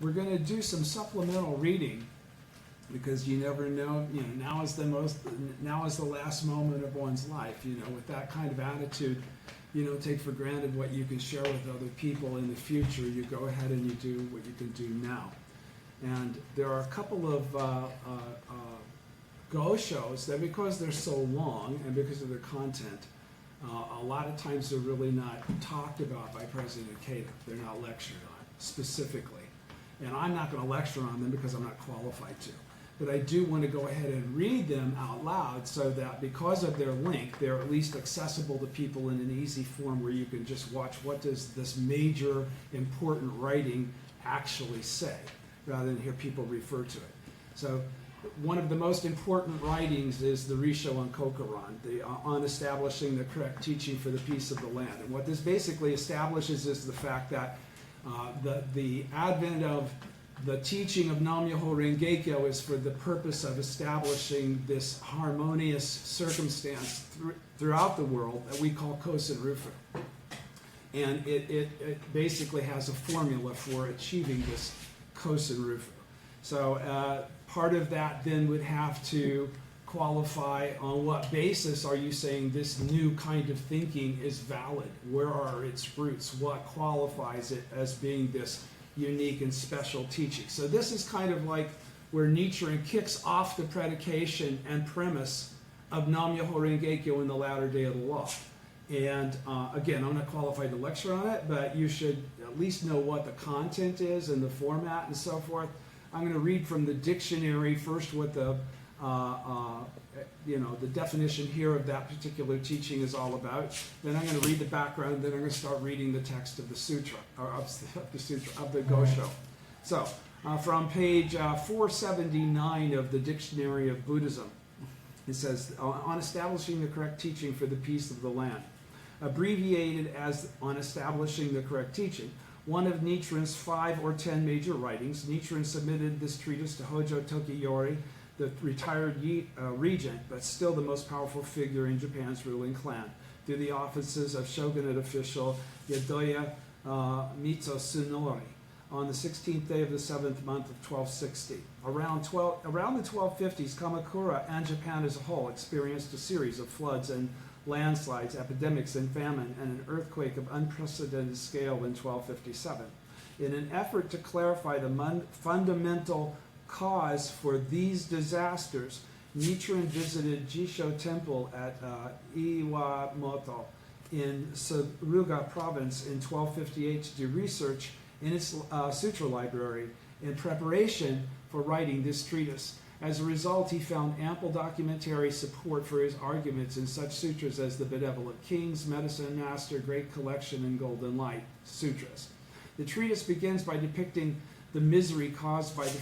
we're going to do some supplemental reading because you never know, now is the last moment of one's life. With that kind of attitude, you don't take for granted what you can share with other people in the future. You go ahead and you do what you can do now. And there are a couple of Goshos that, because they're so long and because of their content, a lot of times they're really not talked about by President Keita. They're not lectured on specifically. And I'm not going to lecture on them because I'm not qualified to. But I do want to go ahead and read them out loud so that because of their length, they're at least accessible to people in an easy form where you can just watch what does this major important writing actually say, rather than hear people refer to it. So one of the most important writings is the Risho on Kokoran, on establishing the correct teaching for the peace of the land. And what this basically establishes is the fact that the advent of the teaching of Nam-myoho Renge-kyo is for the purpose of establishing this harmonious circumstance throughout the world that we call Kosen Rufu. And it basically has a formula for achieving this Kosen Rufu. So part of that then would have to qualify on what basis are you saying this new kind of thinking is valid? Where are its roots? What qualifies it as being this unique and special teaching? So this is kind of like where Nichiren kicks off the predication and premise of Nam-myoho Renge-kyo in the latter day of the law. And again, I'm not qualified to lecture on it, but you should at least know what the content is and the format and so forth. I'm going to read from the dictionary first what the definition here of that particular teaching is all about. Then I'm going to read the background. Then I'm going to start reading the text of the sutra, or of the Gosho. So from page 479 of the Dictionary of Buddhism, it says, on establishing the correct teaching for the peace of the land. Abbreviated as on establishing the correct teaching. One of Nichiren's 5 or 10 major writings, Nichiren submitted this treatise to Hojo Tokiyori, the retired regent, but still the most powerful figure in Japan's ruling clan, through the offices of shogunate official Yadoya Mitsusunori on the 16th day of the 7th month of 1260. Around the 1250s, Kamakura and Japan as a whole experienced a series of floods and landslides, epidemics and famine, and an earthquake of unprecedented scale in 1257. In an effort to clarify the fundamental cause for these disasters, Nichiren visited Jisho Temple at Iwamoto in Suruga province in 1258 to do research in its sutra library in preparation for writing this treatise. As a result, he found ample documentary support for his arguments in such sutras as the Benevolent Kings, Medicine Master, Great Collection, and Golden Light sutras. The treatise begins by depicting the misery caused by the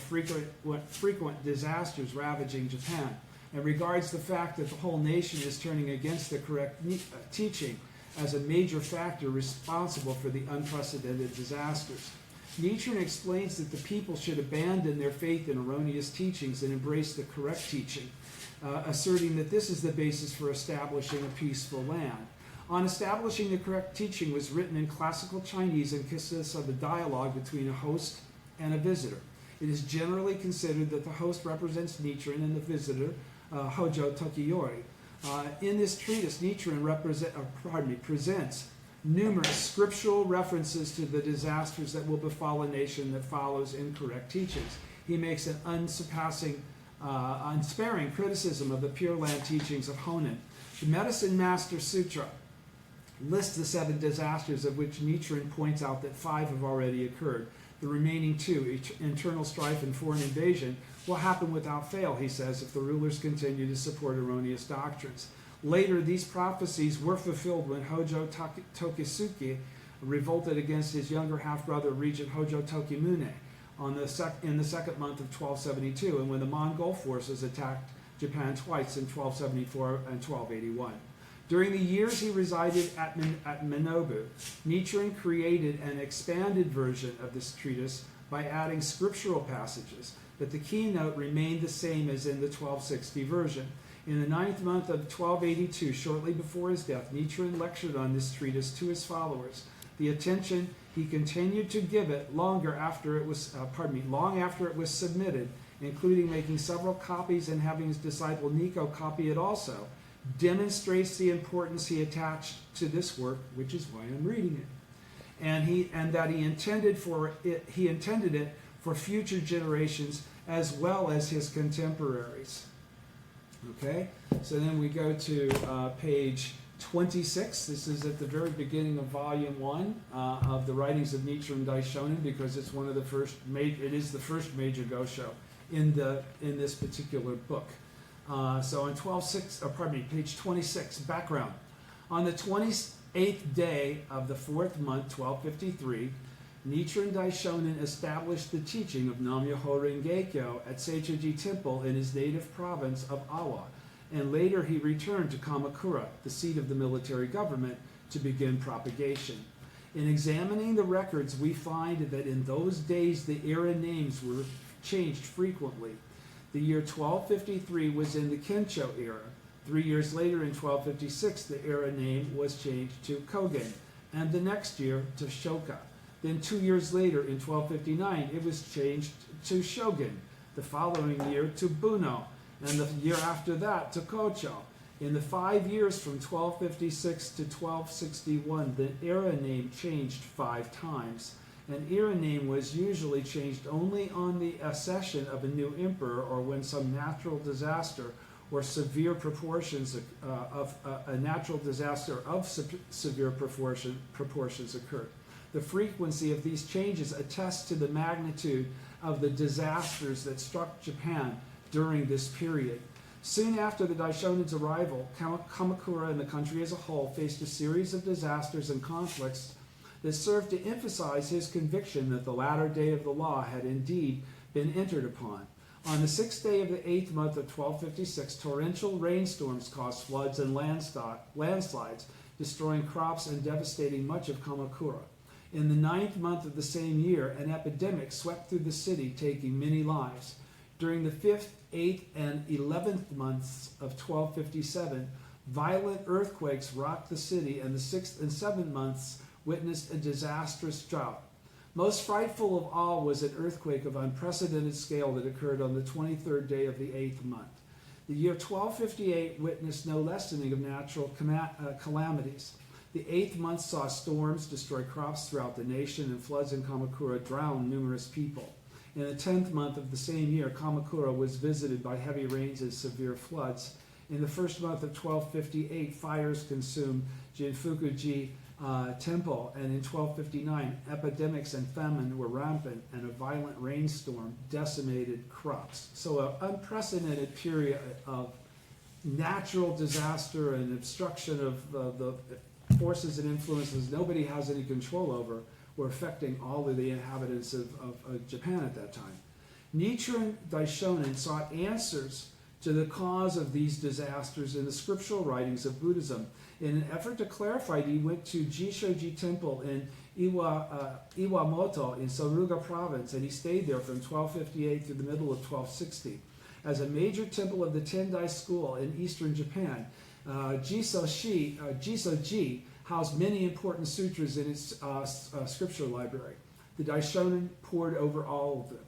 frequent disasters ravaging Japan, and regards the fact that the whole nation is turning against the correct teaching as a major factor responsible for the unprecedented disasters. Nichiren explains that the people should abandon their faith in erroneous teachings and embrace the correct teaching, asserting that this is the basis for establishing a peaceful land. On establishing the correct teaching was written in classical Chinese and consists of a dialogue between a host and a visitor. It is generally considered that the host represents Nichiren and the visitor, Hojo Tokiyori. In this treatise, Nichiren presents numerous scriptural references to the disasters that will befall a nation that follows incorrect teachings. He makes an unsparing criticism of the Pure Land teachings of Honen. The Medicine Master Sutra lists the 7 disasters, of which Nichiren points out that 5 have already occurred. The remaining 2, internal strife and foreign invasion, will happen without fail, he says, if the rulers continue to support erroneous doctrines. Later, these prophecies were fulfilled when Hojo Tokisuke revolted against his younger half-brother, Regent Hojo Tokimune, in the second month of 1272, and when the Mongol forces attacked Japan twice in 1274 and 1281. During the years he resided at Minobu, Nichiren created an expanded version of this treatise by adding scriptural passages, but the keynote remained the same as in the 1260 version. In the 9th month of 1282, shortly before his death, Nichiren lectured on this treatise to his followers. The attention He continued to give it long after it was submitted, including making several copies and having his disciple Nico copy it also, demonstrates the importance he attached to this work, which is why I'm reading it. And that he intended it for future generations as well as his contemporaries. Okay, so then we go to page 26. This is at the very beginning of volume 1 of the writings of Nichiren Daishonin, because it's one of the first. It is the first major Gosho in this particular book. So on page 26, background. On the 28th day of the 4th month, 1253, Nichiren Daishonin established the teaching of Nam-myoho Renge-kyo at Seichoji Temple in his native province of Awa, and later he returned to Kamakura, the seat of the military government, to begin propagation. In examining the records, we find that in those days the era names were changed frequently. The year 1253 was in the Kensho era. 3 years later, in 1256, the era name was changed to Kogen, and the next year to Shoka. Then 2 years later, in 1259, it was changed to Shogun. The following year to Buno, and the year after that to Kocho. In the 5 years from 1256 to 1261, the era name changed 5 times. An era name was usually changed only on the accession of a new emperor or when some natural disaster or severe proportions severe proportions occurred. The frequency of these changes attests to the magnitude of the disasters that struck Japan during this period. Soon after the Daishonin's arrival, Kamakura and the country as a whole faced a series of disasters and conflicts that served to emphasize his conviction that the latter day of the law had indeed been entered upon. On the 6th day of the 8th month of 1256, torrential rainstorms caused floods and landslides, destroying crops and devastating much of Kamakura. In the 9th month of the same year, an epidemic swept through the city, taking many lives. During the 5th, 8th, and 11th months of 1257, violent earthquakes rocked the city, and the 6th and 7th months witnessed a disastrous drought. Most frightful of all was an earthquake of unprecedented scale that occurred on the 23rd day of the 8th month. The year 1258 witnessed no lessening of natural calamities. The 8th month saw storms destroy crops throughout the nation, and floods in Kamakura drowned numerous people. In the 10th month of the same year, Kamakura was visited by heavy rains and severe floods. In the first month of 1258, fires consumed Jinfuku-ji Temple, and in 1259, epidemics and famine were rampant, and a violent rainstorm decimated crops. So an unprecedented period of natural disaster and obstruction of the forces and influences nobody has any control over were affecting all of the inhabitants of Japan at that time. Nichiren Daishonin sought answers to the cause of these disasters in the scriptural writings of Buddhism. In an effort to clarify it, he went to Jishoji Temple in Iwamoto in Saruga province, and he stayed there from 1258 through the middle of 1260. As a major temple of the Tendai school in eastern Japan, Jisoji housed many important sutras in its scripture library. The Daishonin pored over all of them.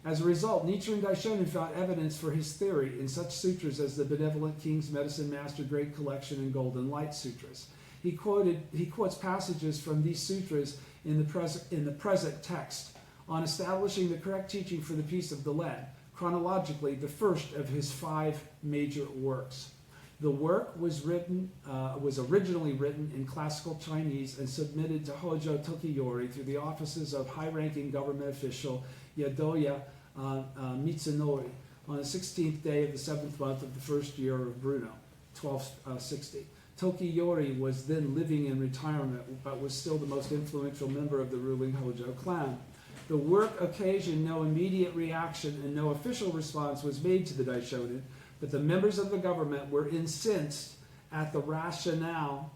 As a result, Nichiren Daishonin found evidence for his theory in such sutras as the Benevolent King's Medicine Master Great Collection and Golden Light Sutras. He quotes passages from these sutras in the present text on establishing the correct teaching for the peace of the land, chronologically the first of his 5 major works. The work was originally written in classical Chinese and submitted to Hojo Tokiyori through the offices of high-ranking government official Yadoya Mitsunori on the 16th day of the 7th month of the first year of Bruno, 1260. Tokiyori was then living in retirement, but was still the most influential member of the ruling Hojo clan. The work occasioned no immediate reaction, and no official response was made to the Daishonin, but the members of the government were incensed at the rational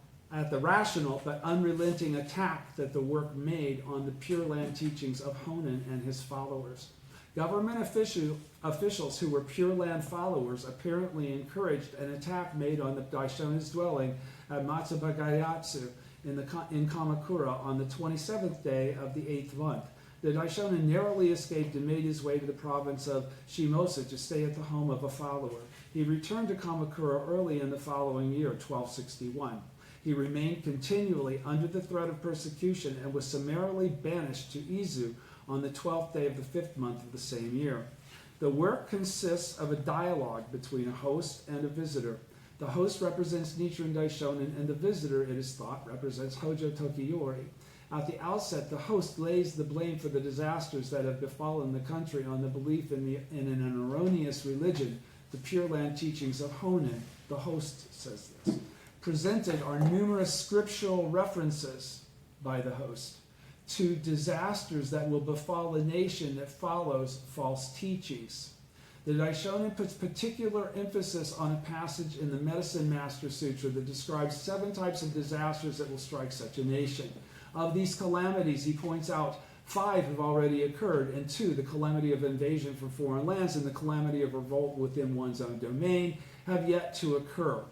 but unrelenting attack that the work made on the Pure Land teachings of Honen and his followers. Government officials who were Pure Land followers apparently encouraged an attack made on the Daishonin's dwelling at Matsubagayatsu in Kamakura on the 27th day of the 8th month. The Daishonin narrowly escaped and made his way to the province of Shimosa to stay at the home of a follower. He returned to Kamakura early in the following year, 1261. He remained continually under the threat of persecution and was summarily banished to Izu on the 12th day of the 5th month of the same year. The work consists of a dialogue between a host and a visitor. The host represents Nichiren Daishonin, and the visitor, it is thought, represents Hojo Tokiyori. At the outset, the host lays the blame for the disasters that have befallen the country on the belief in an erroneous religion, the Pure Land teachings of Honen. The host says this. Presented are numerous scriptural references by the host to disasters that will befall a nation that follows false teachings. The Daishonin puts particular emphasis on a passage in the Medicine Master Sutra that describes 7 types of disasters that will strike such a nation. Of these calamities, he points out 5 have already occurred, and 2, the calamity of invasion from foreign lands and the calamity of revolt within one's own domain, have yet to occur.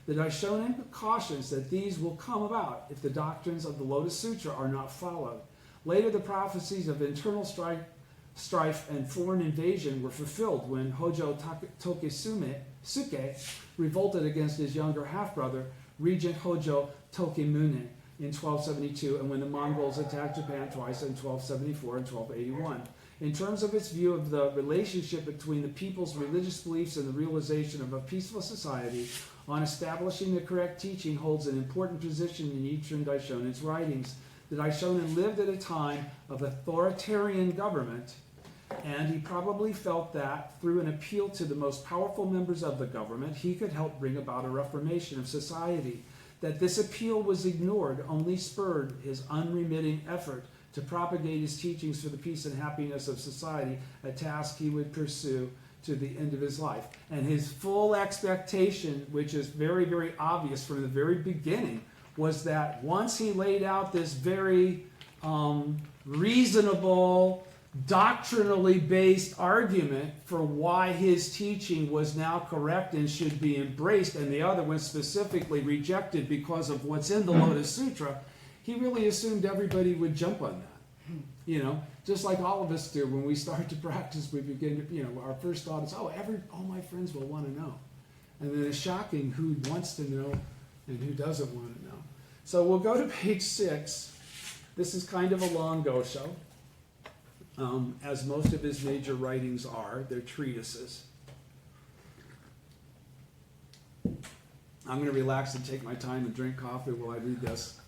The Daishonin cautions that these will come about if the doctrines of the Lotus Sutra are not followed. Later, the prophecies of internal strife and foreign invasion were fulfilled when Hojo Tokesuke revolted against his younger half-brother, Regent Hojo Tokimune, in 1272, and when the Mongols attacked Japan twice in 1274 and 1281. In terms of its view of the relationship between the people's religious beliefs and the realization of a peaceful society, on establishing the correct teaching holds an important position in Nichiren Daishonin's writings. The Daishonin lived at a time of authoritarian government, and he probably felt that through an appeal to the most powerful members of the government, he could help bring about a reformation of society. That this appeal was ignored only spurred his unremitting effort to propagate his teachings for the peace and happiness of society, a task he would pursue to the end of his life. And his full expectation, which is very, very obvious from the very beginning, was that once he laid out this very reasonable, doctrinally based argument for why his teaching was now correct and should be embraced, and the other one specifically rejected because of what's in the Lotus Sutra, he really assumed everybody would jump on that. You know, just like all of us do when we start to practice, we begin to, our first thought is, all my friends will want to know. And then it's shocking who wants to know and who doesn't want to know. So we'll go to page 6. This is kind of a long Gosho. As most of his major writings are. They're treatises. I'm going to relax and take my time and drink coffee while I read this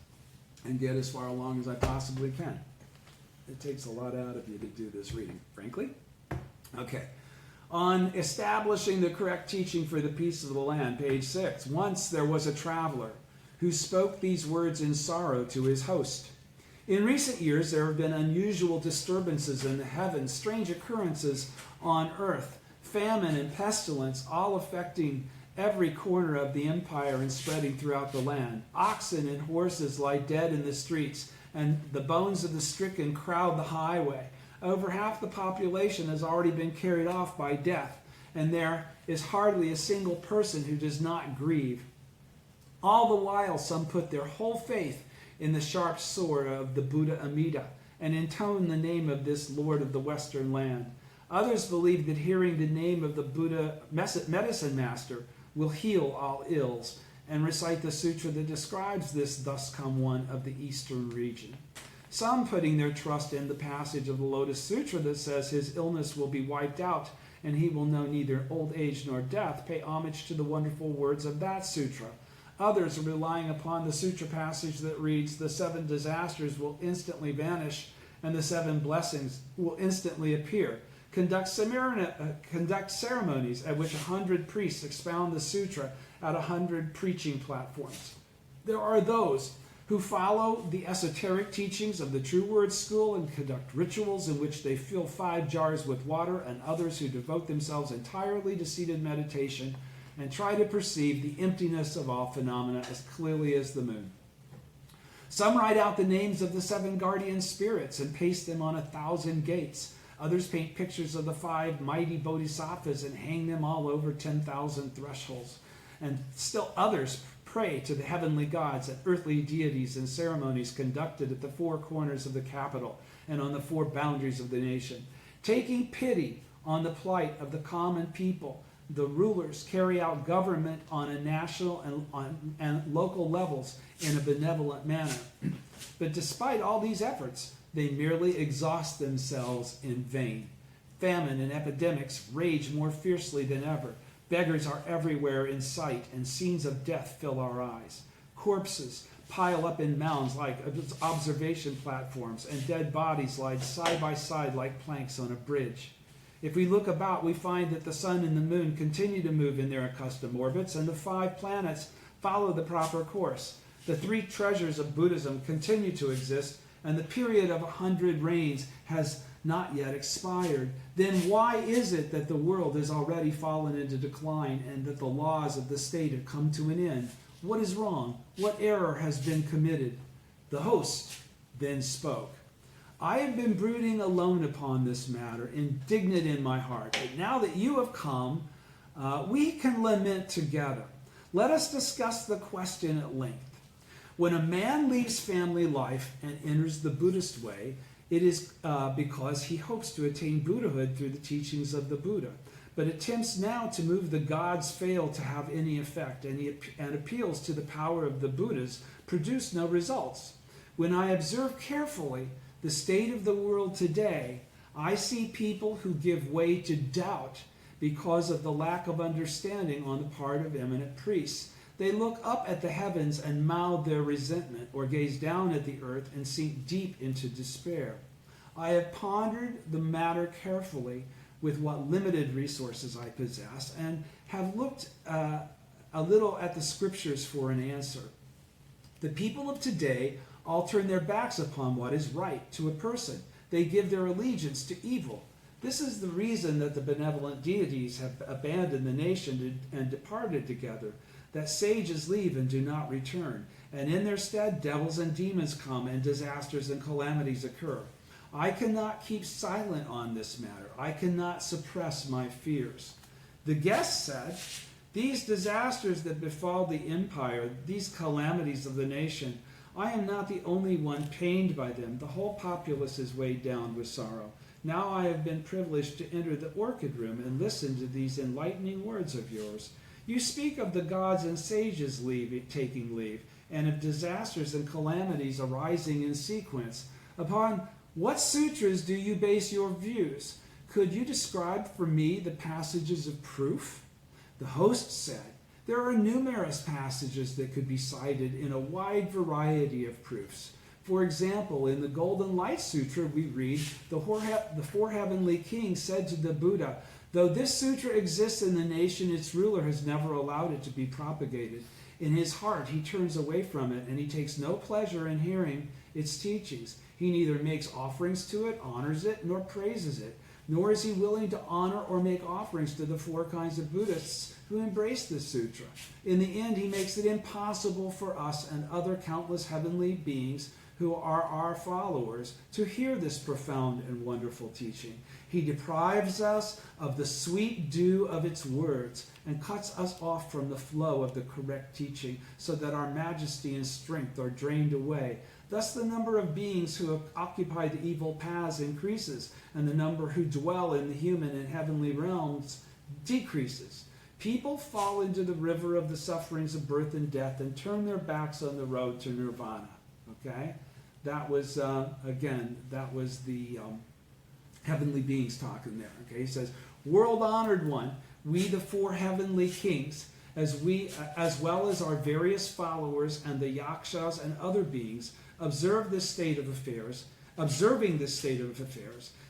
and get as far along as I possibly can. It takes a lot out of you to do this reading, frankly. Okay. On establishing the correct teaching for the peace of the land, page 6. Once there was a traveler who spoke these words in sorrow to his host. In recent years, there have been unusual disturbances in the heavens, strange occurrences on earth, famine and pestilence, all affecting every corner of the empire and spreading throughout the land. Oxen and horses lie dead in the streets, and the bones of the stricken crowd the highway. Over half the population has already been carried off by death, and there is hardly a single person who does not grieve. All the while, some put their whole faith in the sharp sword of the Buddha Amida, and intone the name of this Lord of the Western land. Others believe that hearing the name of the Buddha Medicine Master will heal all ills, and recite the sutra that describes this thus come one of the eastern region. Some putting their trust in the passage of the Lotus Sutra that says his illness will be wiped out, and he will know neither old age nor death, pay homage to the wonderful words of that sutra. Others are relying upon the sutra passage that reads, the 7 disasters will instantly vanish and the 7 blessings will instantly appear. Conduct ceremonies at which 100 priests expound the sutra at 100 preaching platforms. There are those who follow the esoteric teachings of the True Word School and conduct rituals in which they fill 5 jars with water, and others who devote themselves entirely to seated meditation and try to perceive the emptiness of all phenomena as clearly as the moon. Some write out the names of the 7 guardian spirits and paste them on 1,000 gates. Others paint pictures of the 5 mighty bodhisattvas and hang them all over 10,000 thresholds. And still others pray to the heavenly gods and earthly deities in ceremonies conducted at the four corners of the capital and on the four boundaries of the nation. Taking pity on the plight of the common people, the rulers carry out government on a national and local levels in a benevolent manner. But despite all these efforts, they merely exhaust themselves in vain. Famine and epidemics rage more fiercely than ever. Beggars are everywhere in sight, and scenes of death fill our eyes. Corpses pile up in mounds like observation platforms, and dead bodies lie side by side like planks on a bridge. If we look about, we find that the sun and the moon continue to move in their accustomed orbits, and the 5 planets follow the proper course. The 3 treasures of Buddhism continue to exist, and the period of 100 reigns has not yet expired. Then why is it that the world has already fallen into decline and that the laws of the state have come to an end? What is wrong? What error has been committed? The host then spoke. I have been brooding alone upon this matter, indignant in my heart. But now that you have come, we can lament together. Let us discuss the question at length. When a man leaves family life and enters the Buddhist way, it is because he hopes to attain Buddhahood through the teachings of the Buddha. But attempts now to move the gods fail to have any effect, and appeals to the power of the Buddhas produce no results. When I observe carefully the state of the world today, I see people who give way to doubt because of the lack of understanding on the part of eminent priests. They look up at the heavens and mouth their resentment, or gaze down at the earth and sink deep into despair. I have pondered the matter carefully with what limited resources I possess, and have looked a little at the scriptures for an answer. The people of today all turn their backs upon what is right to a person. They give their allegiance to evil. This is the reason that the benevolent deities have abandoned the nation and departed together, that sages leave and do not return, and in their stead devils and demons come, and disasters and calamities occur. I cannot keep silent on this matter. I cannot suppress my fears. The guest said, these disasters that befall the empire, these calamities of the nation, I am not the only one pained by them. The whole populace is weighed down with sorrow. Now I have been privileged to enter the orchid room and listen to these enlightening words of yours. You speak of the gods and sages taking leave, and of disasters and calamities arising in sequence. Upon what sutras do you base your views? Could you describe for me the passages of proof? The host said, there are numerous passages that could be cited in a wide variety of proofs. For example, in the Golden Light Sutra, we read, the 4 heavenly kings said to the Buddha, though this sutra exists in the nation, its ruler has never allowed it to be propagated. In his heart, he turns away from it, and he takes no pleasure in hearing its teachings. He neither makes offerings to it, honors it, nor praises it, nor is he willing to honor or make offerings to the 4 kinds of Buddhists who embrace this sutra. In the end, he makes it impossible for us and other countless heavenly beings who are our followers to hear this profound and wonderful teaching. He deprives us of the sweet dew of its words and cuts us off from the flow of the correct teaching, so that our majesty and strength are drained away. Thus the number of beings who occupy the evil paths increases, and the number who dwell in the human and heavenly realms decreases. People fall into the river of the sufferings of birth and death and turn their backs on the road to nirvana. Okay? That was, again, that was the heavenly beings talking there. Okay? He says, world-honored one, we the 4 heavenly kings, as well as our various followers and the yakshas and other beings, observing this state of affairs,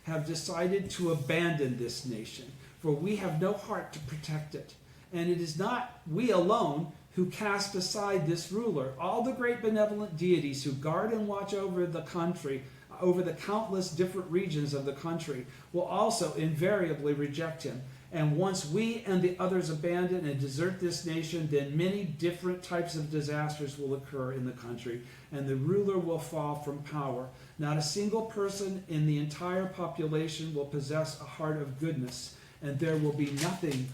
have decided to abandon this nation, for we have no heart to protect it. And it is not we alone who cast aside this ruler. All the great benevolent deities who guard and watch over the country, over the countless different regions of the country, will also invariably reject him. And once we and the others abandon and desert this nation, then many different types of disasters will occur in the country, and the ruler will fall from power. Not a single person in the entire population will possess a heart of goodness, and there will be nothing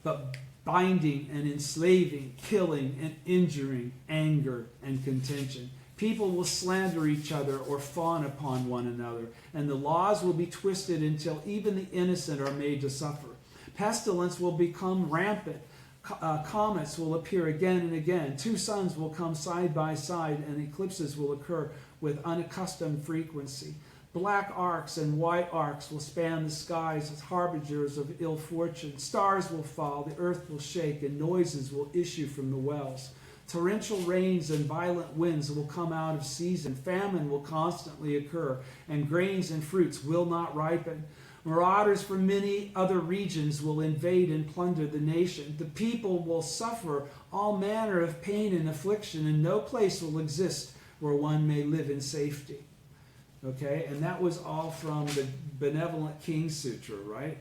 but binding and enslaving, killing and injuring, anger and contention. People will slander each other or fawn upon one another, and the laws will be twisted until even the innocent are made to suffer. Pestilence will become rampant. Comets will appear again and again. 2 suns will come side by side, and eclipses will occur with unaccustomed frequency. Black arcs and white arcs will span the skies as harbingers of ill fortune. Stars will fall, the earth will shake, and noises will issue from the wells. Torrential rains and violent winds will come out of season. Famine will constantly occur, and grains and fruits will not ripen. Marauders from many other regions will invade and plunder the nation. The people will suffer all manner of pain and affliction, and no place will exist where one may live in safety. Okay, and that was all from the Benevolent King Sutra, right?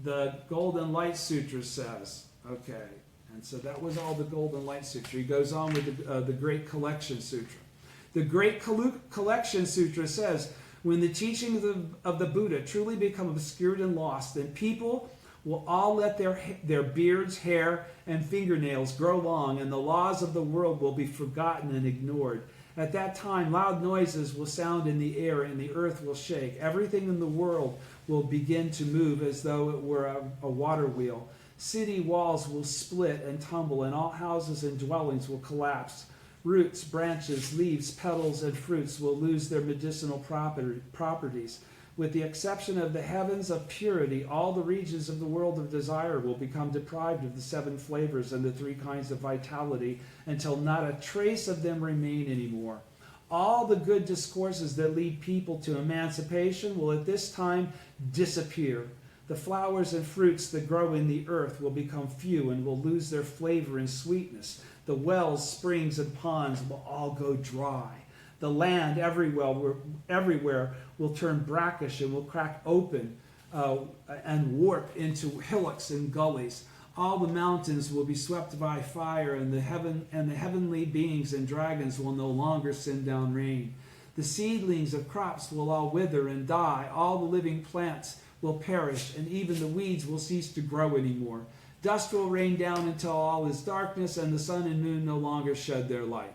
The Golden Light Sutra says, okay, and so that was all the Golden Light Sutra. He goes on with the Great Collection Sutra. The Great Collection Sutra says, when the teachings of the Buddha truly become obscured and lost, then people will all let their beards, hair, and fingernails grow long, and the laws of the world will be forgotten and ignored. At that time, loud noises will sound in the air, and the earth will shake. Everything in the world will begin to move as though it were a water wheel. City walls will split and tumble, and all houses and dwellings will collapse. Roots, branches, leaves, petals, and fruits will lose their medicinal properties. With the exception of the heavens of purity, all the regions of the world of desire will become deprived of the 7 flavors and the 3 kinds of vitality until not a trace of them remain anymore. All the good discourses that lead people to emancipation will at this time disappear. The flowers and fruits that grow in the earth will become few and will lose their flavor and sweetness. The wells, springs, and ponds will all go dry. The land everywhere will turn brackish and will crack open and warp into hillocks and gullies. All the mountains will be swept by fire, and the heavenly beings and dragons will no longer send down rain. The seedlings of crops will all wither and die. All the living plants will perish, and even the weeds will cease to grow anymore. Dust will rain down until all is darkness, and the sun and moon no longer shed their light.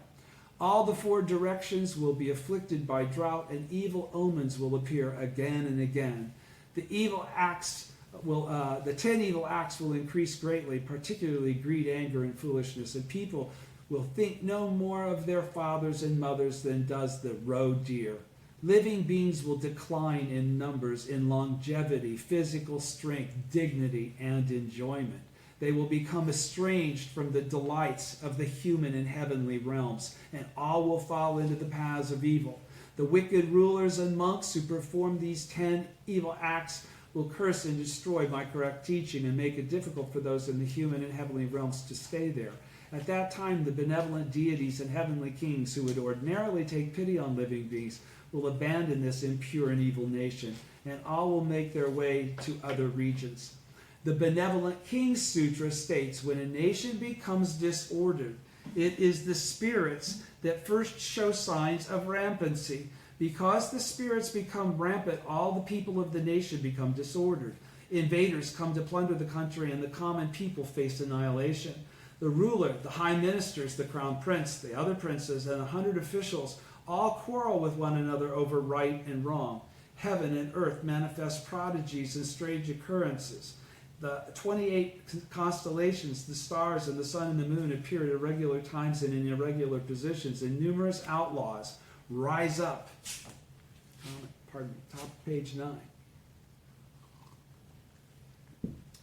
All the 4 directions will be afflicted by drought, and evil omens will appear again and again. The 10 evil acts will increase greatly, particularly greed, anger, and foolishness, and people will think no more of their fathers and mothers than does the roe deer. Living beings will decline in numbers, in longevity, physical strength, dignity, and enjoyment. They will become estranged from the delights of the human and heavenly realms, and all will fall into the paths of evil. The wicked rulers and monks who perform these 10 evil acts will curse and destroy my correct teaching and make it difficult for those in the human and heavenly realms to stay there. At that time, the benevolent deities and heavenly kings who would ordinarily take pity on living beings will abandon this impure and evil nation, and all will make their way to other regions. The Benevolent King Sutra states, when a nation becomes disordered, it is the spirits that first show signs of rampancy. Because the spirits become rampant, all the people of the nation become disordered. Invaders come to plunder the country, and the common people face annihilation. The ruler, the high ministers, the crown prince, the other princes, and 100 officials all quarrel with one another over right and wrong. Heaven and earth manifest prodigies and strange occurrences. The 28 constellations, the stars and the sun and the moon appear at irregular times and in irregular positions, and numerous outlaws rise up. Top of page 9.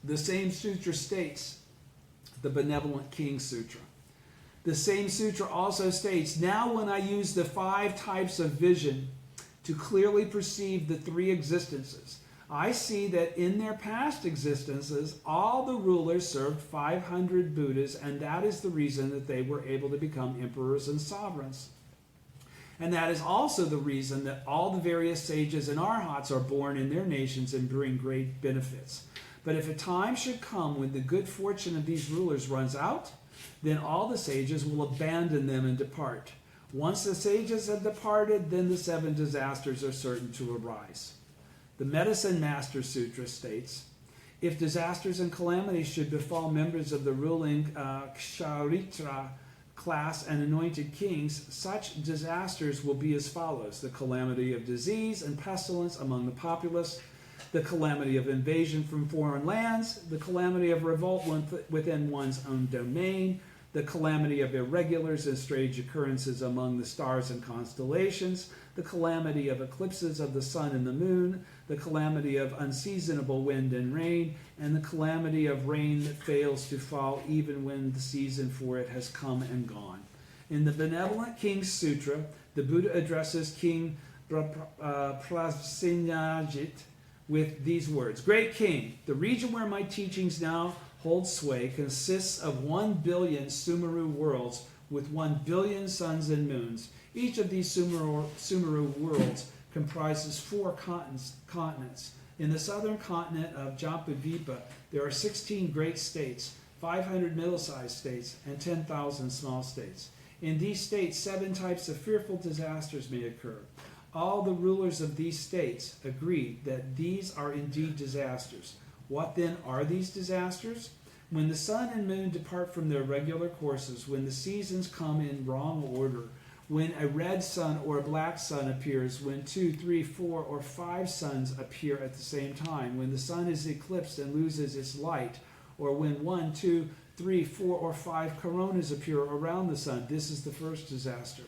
The same sutra states, the Benevolent King Sutra. The same sutra also states, now when I use the 5 types of vision to clearly perceive the 3 existences, I see that in their past existences, all the rulers served 500 Buddhas, and that is the reason that they were able to become emperors and sovereigns. And that is also the reason that all the various sages and arhats are born in their nations and bring great benefits. But if a time should come when the good fortune of these rulers runs out, then all the sages will abandon them and depart. Once the sages have departed, then the 7 disasters are certain to arise. The Medicine Master Sutra states, If disasters and calamities should befall members of the ruling Kshatritra class and anointed kings, such disasters will be as follows: the calamity of disease and pestilence among the populace, the calamity of invasion from foreign lands, the calamity of revolt within one's own domain, the calamity of irregulars and strange occurrences among the stars and constellations, the calamity of eclipses of the sun and the moon, the calamity of unseasonable wind and rain, and the calamity of rain that fails to fall even when the season for it has come and gone. In the Benevolent King's Sutra, the Buddha addresses King Prasenajit with these words: Great King, the region where my teachings now hold sway consists of 1 billion Sumeru worlds with 1 billion suns and moons. Each of these Sumeru worlds comprises 4 continents. In the southern continent of Jambudvipa, there are 16 great states, 500 middle-sized states, and 10,000 small states. In these states, 7 types of fearful disasters may occur. All the rulers of these states agree that these are indeed disasters. What then are these disasters? When the sun and moon depart from their regular courses, when the seasons come in wrong order, when a red sun or a black sun appears, when 2, 3, 4, or 5 suns appear at the same time, when the sun is eclipsed and loses its light, or when 1, 2, 3, 4, or 5 coronas appear around the sun, this is the first disaster.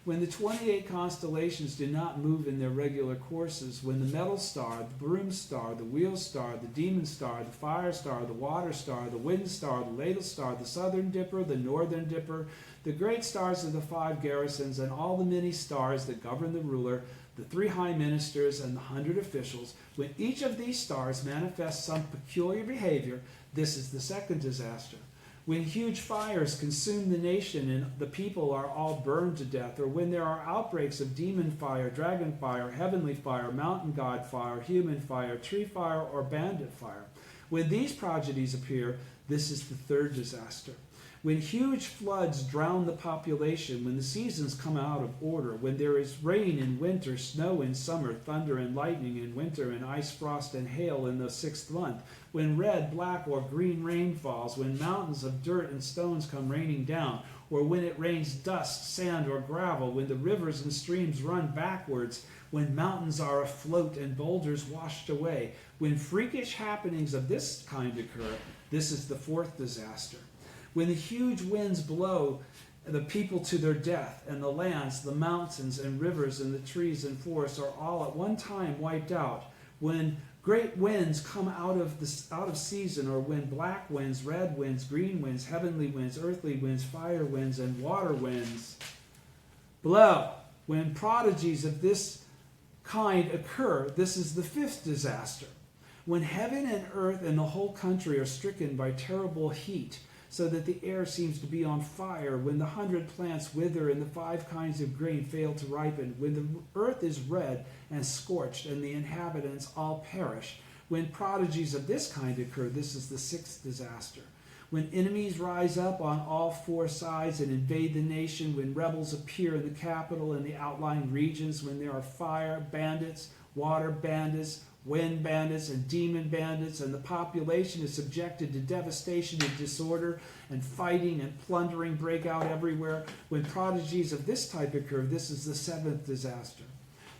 When the 28 constellations do not move in their regular courses, when the metal star, the broom star, the wheel star, the demon star, the fire star, the water star, the wind star, the ladle star, the southern dipper, the northern dipper, the great stars of the 5 garrisons, and all the many stars that govern the ruler, the 3 high ministers, and the 100 officials, when each of these stars manifests some peculiar behavior, this is the second disaster. When huge fires consume the nation and the people are all burned to death, or when there are outbreaks of demon fire, dragon fire, heavenly fire, mountain god fire, human fire, tree fire, or bandit fire. When these prodigies appear, this is the third disaster. When huge floods drown the population, when the seasons come out of order, when there is rain in winter, snow in summer, thunder and lightning in winter, and ice, frost, and hail in the 6th month, when red, black, or green rain falls, when mountains of dirt and stones come raining down, or when it rains dust, sand, or gravel, when the rivers and streams run backwards, when mountains are afloat and boulders washed away, when freakish happenings of this kind occur, this is the fourth disaster. When the huge winds blow the people to their death, and the lands, the mountains and rivers and the trees and forests are all at one time wiped out, when great winds come out of season, or when black winds, red winds, green winds, heavenly winds, earthly winds, fire winds, and water winds blow, when prodigies of this kind occur, this is the fifth disaster. When heaven and earth and the whole country are stricken by terrible heat, so that the air seems to be on fire, when the 100 plants wither and the 5 kinds of grain fail to ripen, when the earth is red and scorched and the inhabitants all perish, when prodigies of this kind occur, this is the sixth disaster. When enemies rise up on all 4 sides and invade the nation, when rebels appear in the capital and the outlying regions, when there are fire bandits, water bandits, wind bandits, and demon bandits, and the population is subjected to devastation and disorder, and fighting and plundering break out everywhere. When prodigies of this type occur, this is the 7th disaster.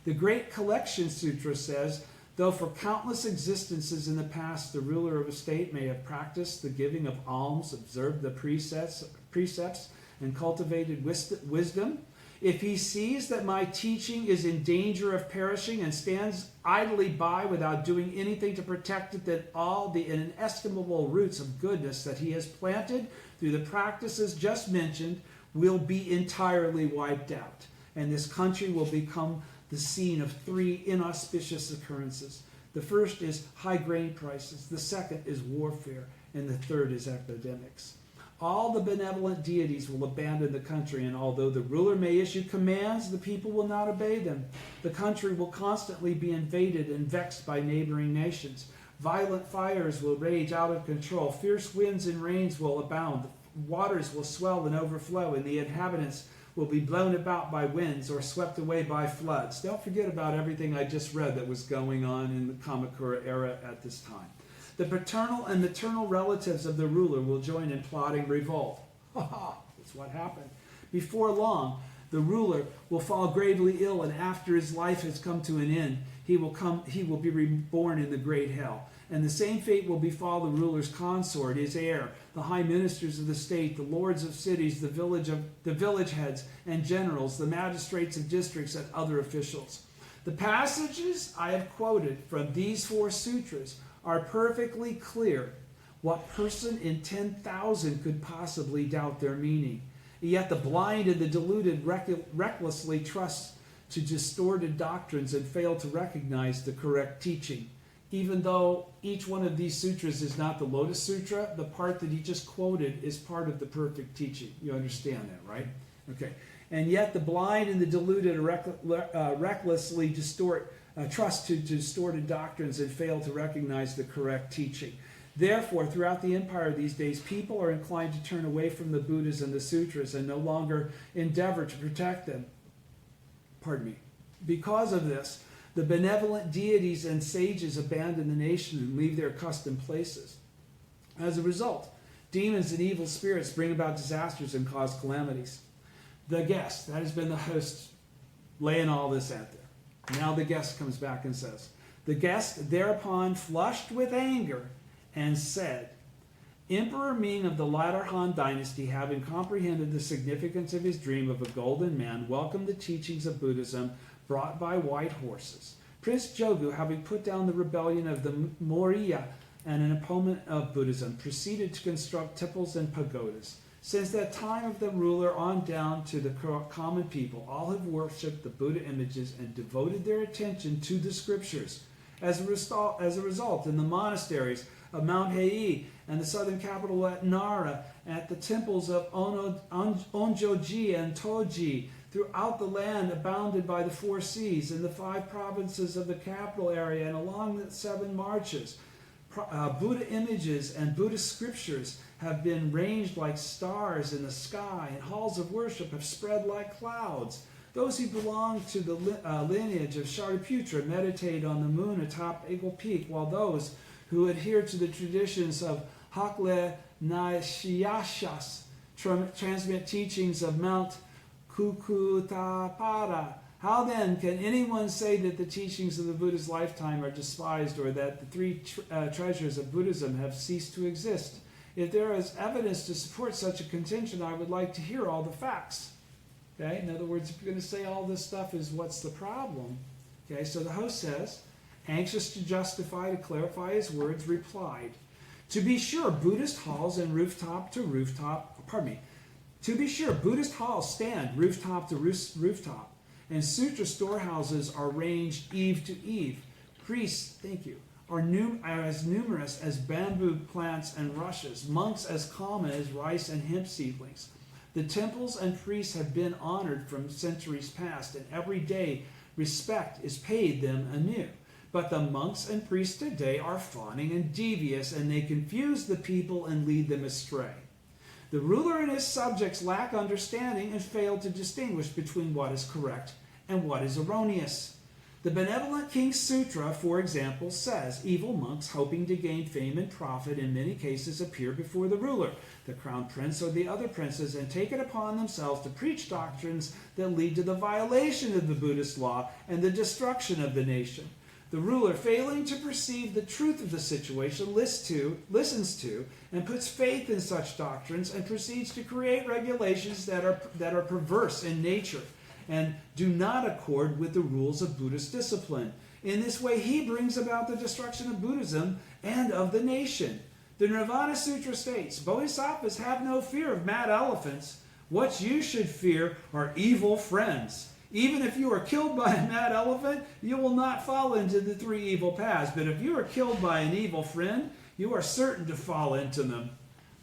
The Great Collection Sutra says, though for countless existences in the past the ruler of a state may have practiced the giving of alms, observed the precepts, and cultivated wisdom, if he sees that my teaching is in danger of perishing and stands idly by without doing anything to protect it, then all the inestimable roots of goodness that he has planted through the practices just mentioned will be entirely wiped out, and this country will become the scene of 3 inauspicious occurrences. The first is high grain prices, the second is warfare, and the third is epidemics. All the benevolent deities will abandon the country, and although the ruler may issue commands, the people will not obey them. The country will constantly be invaded and vexed by neighboring nations. Violent fires will rage out of control. Fierce winds and rains will abound. Waters will swell and overflow, and the inhabitants will be blown about by winds or swept away by floods. Don't forget about everything I just read that was going on in the Kamakura era at this time. The paternal and maternal relatives of the ruler will join in plotting revolt. That's what happened. Before long, the ruler will fall gravely ill, and after his life has come to an end, he will be reborn in the great hell. And the same fate will befall the ruler's consort, his heir, the high ministers of the state, the lords of cities, the village heads and generals, the magistrates of districts, and other officials. The passages I have quoted from these 4 sutras are perfectly clear. What person in 10,000 could possibly doubt their meaning? Yet the blind and the deluded recklessly trust to distorted doctrines and fail to recognize the correct teaching. Even though each one of these sutras is not the Lotus Sutra, the part that he just quoted is part of the perfect teaching. You understand that, right? Okay. And yet the blind and the deluded recklessly trust to distorted doctrines and fail to recognize the correct teaching. Therefore, throughout the empire these days, people are inclined to turn away from the Buddhas and the sutras and no longer endeavor to protect them. Because of this, the benevolent deities and sages abandon the nation and leave their accustomed places. As a result, demons and evil spirits bring about disasters and cause calamities. The guest, that has been the host laying all this out there. Now the guest comes back and says, the guest thereupon flushed with anger and said, Emperor Ming of the latter Han dynasty, having comprehended the significance of his dream of a golden man, welcomed the teachings of Buddhism brought by white horses. Prince Jogu, having put down the rebellion of the Maurya and an opponent of Buddhism, proceeded to construct temples and pagodas. Since that time of the ruler on down to the common people, all have worshipped the Buddha images and devoted their attention to the scriptures. As a result, in the monasteries of Mount Hei and the southern capital at Nara, at the temples of Onjoji and Toji, throughout the land abounded by the 4 seas, in the 5 provinces of the capital area and along the 7 marches, Buddha images and Buddhist scriptures have been ranged like stars in the sky, and halls of worship have spread like clouds. Those who belong to the lineage of Shariputra meditate on the moon atop Eagle Peak, while those who adhere to the traditions of Hakle Naishiyashas transmit teachings of Mount Kukutapada. How then can anyone say that the teachings of the Buddha's lifetime are despised, or that the 3 treasures of Buddhism have ceased to exist? If there is evidence to support such a contention, I would like to hear all the facts. Okay? In other words, if you're going to say all this stuff is what's the problem? Okay, so the host says, anxious to justify, to clarify his words, replied, to be sure, Buddhist halls stand rooftop to rooftop, and sutra storehouses are ranged eave to eave. Priests, are as numerous as bamboo plants and rushes, monks as common as rice and hemp seedlings. The temples and priests have been honored from centuries past, and every day respect is paid them anew. But the monks and priests today are fawning and devious, and they confuse the people and lead them astray. The ruler and his subjects lack understanding and fail to distinguish between what is correct and what is erroneous. The Benevolent King's Sutra, for example, says evil monks hoping to gain fame and profit in many cases appear before the ruler, the crown prince, or the other princes, and take it upon themselves to preach doctrines that lead to the violation of the Buddhist law and the destruction of the nation. The ruler, failing to perceive the truth of the situation, listens to and puts faith in such doctrines and proceeds to create regulations that are perverse in nature and do not accord with the rules of Buddhist discipline. In this way, he brings about the destruction of Buddhism and of the nation. The Nirvana Sutra states, Bodhisattvas have no fear of mad elephants. What you should fear are evil friends. Even if you are killed by a mad elephant, you will not fall into the 3 evil paths. But if you are killed by an evil friend, you are certain to fall into them.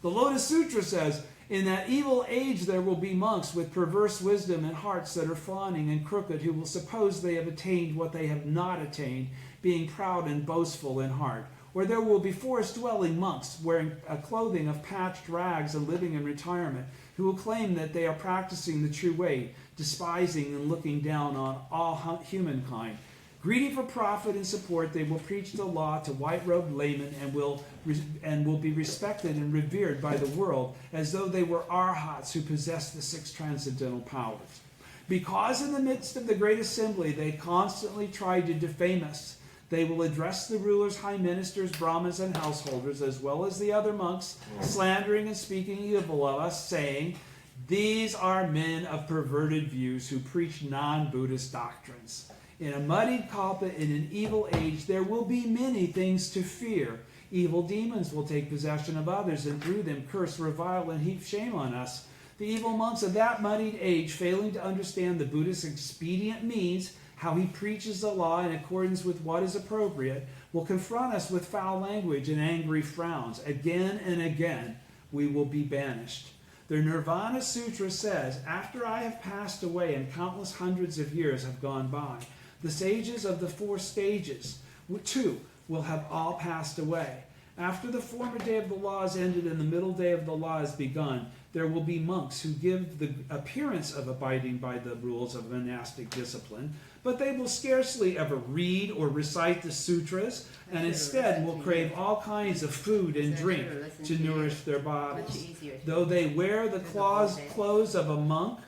The Lotus Sutra says, in that evil age there will be monks with perverse wisdom and hearts that are fawning and crooked, who will suppose they have attained what they have not attained, being proud and boastful in heart. Or there will be forest-dwelling monks wearing a clothing of patched rags and living in retirement, who will claim that they are practicing the true way, despising and looking down on all humankind. Greedy for profit and support, they will preach the law to white-robed laymen and will be respected and revered by the world as though they were arhats who possess the 6 transcendental powers. Because in the midst of the great assembly they constantly try to defame us, they will address the rulers, high ministers, Brahmins, and householders, as well as the other monks, slandering and speaking evil of us, saying, "These are men of perverted views who preach non-Buddhist doctrines." In a muddied kalpa, in an evil age, there will be many things to fear. Evil demons will take possession of others, and through them curse, revile, and heap shame on us. The evil monks of that muddied age, failing to understand the Buddhist expedient means, how he preaches the law in accordance with what is appropriate, will confront us with foul language and angry frowns. Again and again, we will be banished. The Nirvana Sutra says, after I have passed away and countless hundreds of years have gone by, the sages of the 4 stages, too, will have all passed away. After the former day of the law is ended and the middle day of the law is begun, there will be monks who give the appearance of abiding by the rules of monastic discipline, but they will scarcely ever read or recite the sutras, and instead will crave all kinds of food and drink to nourish their bodies. Though they wear the clothes of a monk,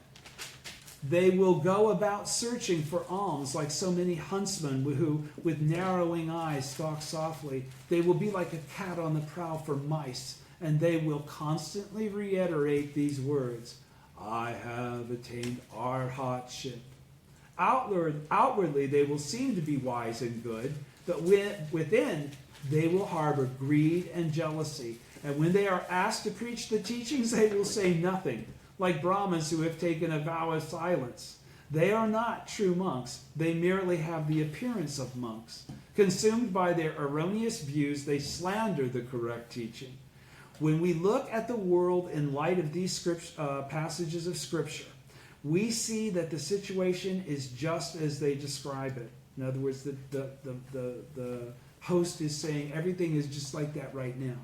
they will go about searching for alms like so many huntsmen who, with narrowing eyes, stalk softly. They will be like a cat on the prowl for mice, and they will constantly reiterate these words, "I have attained arhatship." Outwardly, they will seem to be wise and good, but within, they will harbor greed and jealousy. And when they are asked to preach the teachings, they will say nothing, like Brahmins who have taken a vow of silence. They are not true monks. They merely have the appearance of monks. Consumed by their erroneous views, they slander the correct teaching. When we look at the world in light of these passages of Scripture, we see that the situation is just as they describe it. In other words, the host is saying everything is just like that right now.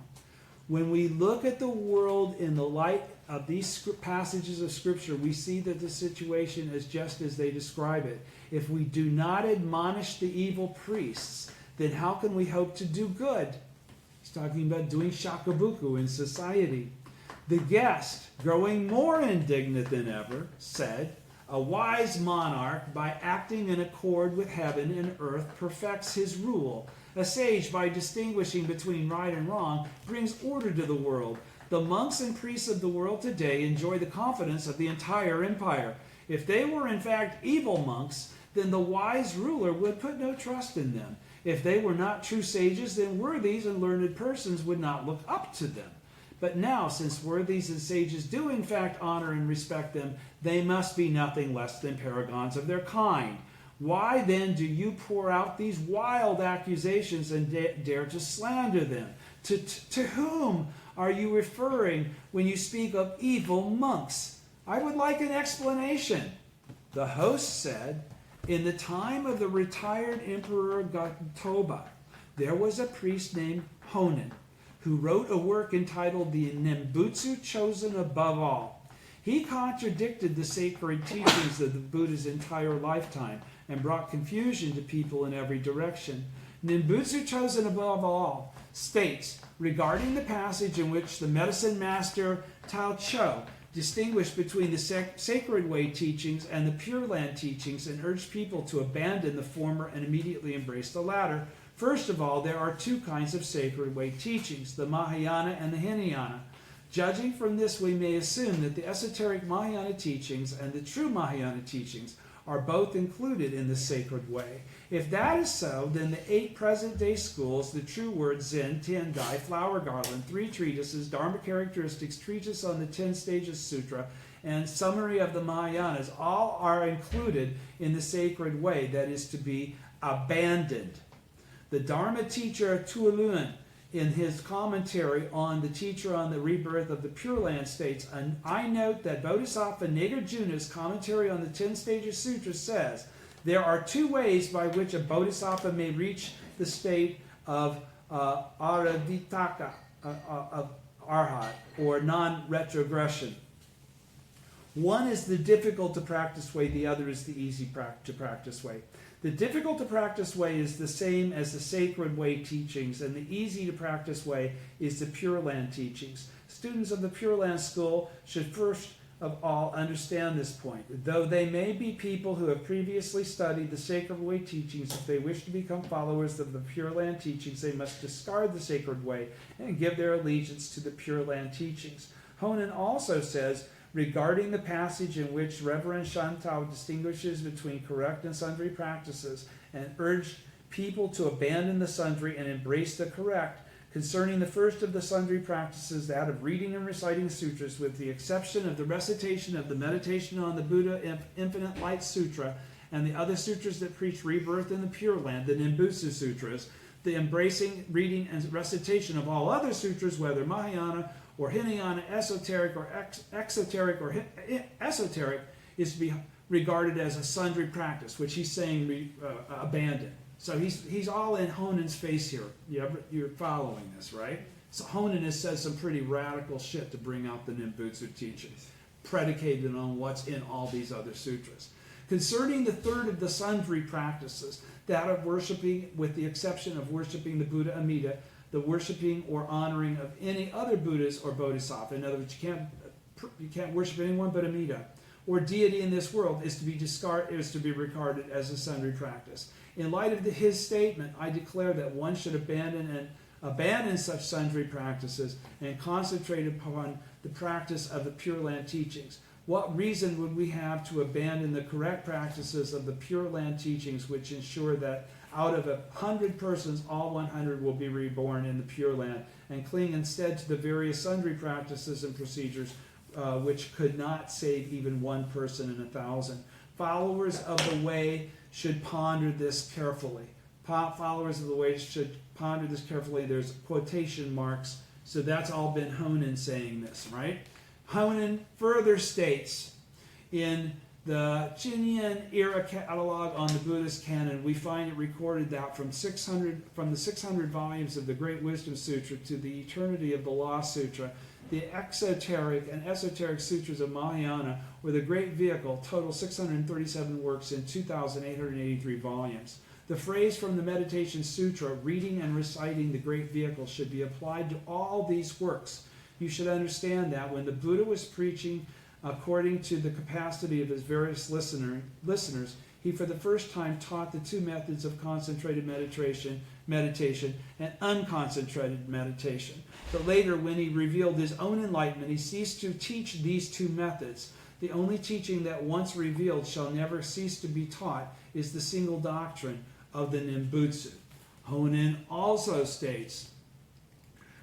When we look at the world in the light of these passages of Scripture, we see that the situation is just as they describe it. If we do not admonish the evil priests, then how can we hope to do good? He's talking about doing shakabuku in society. The guest, growing more indignant than ever, said, "A wise monarch, by acting in accord with heaven and earth, perfects his rule. A sage, by distinguishing between right and wrong, brings order to the world. The monks and priests of the world today enjoy the confidence of the entire empire. If they were in fact evil monks, then the wise ruler would put no trust in them. If they were not true sages, then worthies and learned persons would not look up to them. But now, since worthies and sages do in fact honor and respect them, they must be nothing less than paragons of their kind. Why then do you pour out these wild accusations and dare to slander them? To whom are you referring when you speak of evil monks? I would like an explanation." The host said, "In the time of the retired Emperor Gotoba, there was a priest named Honen, who wrote a work entitled the Nembutsu Chosen Above All. He contradicted the sacred teachings of the Buddha's entire lifetime and brought confusion to people in every direction. Nembutsu Chosen Above All states, regarding the passage in which the medicine master Tao Cho distinguished between the sacred way teachings and the Pure Land teachings and urged people to abandon the former and immediately embrace the latter. First of all, there are 2 kinds of sacred way teachings, the Mahayana and the Hinayana. Judging from this, we may assume that the esoteric Mahayana teachings and the true Mahayana teachings are both included in the sacred way. If that is so, then the 8 present-day schools, the true word Zen, Tiandai, Flower Garland, 3 treatises, Dharma Characteristics, Treatise on the 10 Stages Sutra, and Summary of the Mahayanas, all are included in the sacred way that is to be abandoned. The Dharma teacher Tuolun, in his commentary on the teacher on the rebirth of the Pure Land states, and I note that Bodhisattva Nagarjuna's commentary on the 10 Stages Sutra says, there are 2 ways by which a Bodhisattva may reach the state of aradhitaka, of arhat, or non-retrogression. One is the difficult to practice way, the other is the easy to practice way. The difficult to practice way is the same as the sacred way teachings, and the easy to practice way is the Pure Land teachings. Students of the Pure Land school should first of all understand this point. Though they may be people who have previously studied the sacred way teachings, if they wish to become followers of the Pure Land teachings, they must discard the sacred way and give their allegiance to the Pure Land teachings. Honen also says, regarding the passage in which Reverend Shantou distinguishes between correct and sundry practices and urged people to abandon the sundry and embrace the correct, concerning the first of the sundry practices, that of reading and reciting sutras, with the exception of the recitation of the Meditation on the Buddha Infinite Light Sutra and the other sutras that preach rebirth in the Pure Land, the Nimbutsu Sutras, the embracing, reading, and recitation of all other sutras, whether Mahayana or Hinayana, esoteric or exoteric or esoteric, is to be regarded as a sundry practice, which he's saying abandon. So he's all in Honen's face here. You're following this, right? So Honen has said some pretty radical shit to bring out the Nimbutsu teachings, predicated on what's in all these other sutras. Concerning the third of the sundry practices, that of worshiping, with the exception of worshiping the Buddha Amida, the worshiping or honoring of any other Buddhas or Bodhisattva. In other words, you can't worship anyone but Amida, or deity in this world, is to be regarded as a sundry practice. In light of his statement, I declare that one should abandon such sundry practices and concentrate upon the practice of the Pure Land teachings. What reason would we have to abandon the correct practices of the Pure Land teachings, which ensure that out of 100 persons, all 100 will be reborn in the Pure Land, and cling instead to the various sundry practices and procedures which could not save even one person in 1,000? Followers of the way should ponder this carefully. Followers of the way should ponder this carefully. There's quotation marks, so that's all been Honen saying this, right? Honen further states in the Jinyan era catalog on the Buddhist canon, we find it recorded that from the 600 volumes of the Great Wisdom Sutra to the Eternity of the Law Sutra, the exoteric and esoteric sutras of Mahayana were the great vehicle, total 637 works in 2,883 volumes. The phrase from the Meditation Sutra, reading and reciting the great vehicle, should be applied to all these works. You should understand that when the Buddha was preaching according to the capacity of his various listeners, he for the first time taught the two methods of concentrated meditation and unconcentrated meditation. But later, when he revealed his own enlightenment, he ceased to teach these two methods. The only teaching that once revealed shall never cease to be taught is the single doctrine of the Nimbutsu. Honen also states,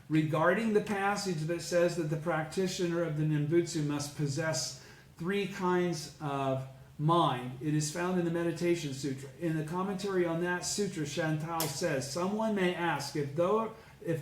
regarding the passage that says that the practitioner of the Nimbutsu must possess three kinds of mind, it is found in the Meditation Sutra. In the commentary on that sutra, Shantou says, someone may ask, if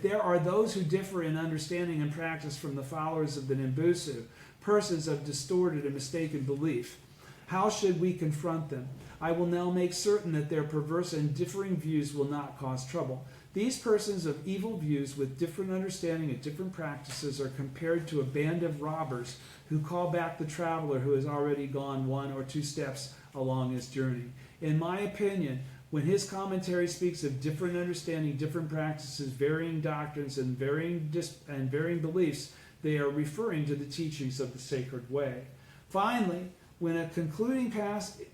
there are those who differ in understanding and practice from the followers of the Nimbutsu, persons of distorted and mistaken belief, how should we confront them? I will now make certain that their perverse and differing views will not cause trouble. These persons of evil views with different understanding and different practices are compared to a band of robbers who call back the traveler who has already gone one or two steps along his journey. In my opinion, when his commentary speaks of different understanding, different practices, varying doctrines, and varying beliefs, they are referring to the teachings of the sacred way. Finally, in a concluding passage,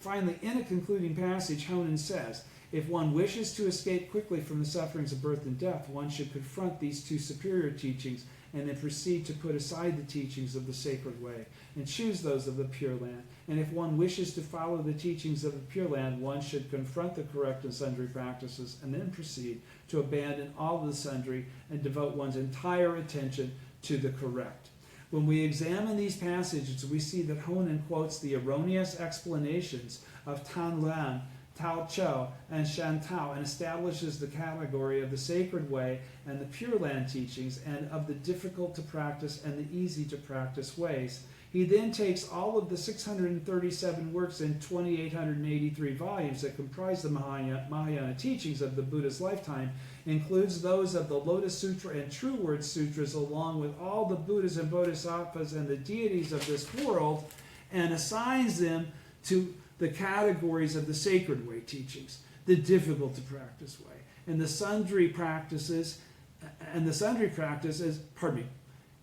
Honen says, if one wishes to escape quickly from the sufferings of birth and death, one should confront these two superior teachings and then proceed to put aside the teachings of the sacred way and choose those of the Pure Land. And if one wishes to follow the teachings of the Pure Land, one should confront the correct and sundry practices and then proceed to abandon all of the sundry and devote one's entire attention to the correct. When we examine these passages, we see that Honen quotes the erroneous explanations of Tan Lan, Tao Cho, and Shantou, and establishes the category of the sacred way and the Pure Land teachings, and of the difficult to practice and the easy to practice ways. He then takes all of the 637 works in 2,883 volumes that comprise the Mahayana teachings of the Buddha's lifetime, includes those of the Lotus Sutra and True Word Sutras, along with all the Buddhas and Bodhisattvas and the deities of this world, and assigns them to the categories of the sacred way teachings, the difficult to practice way, and the sundry practices,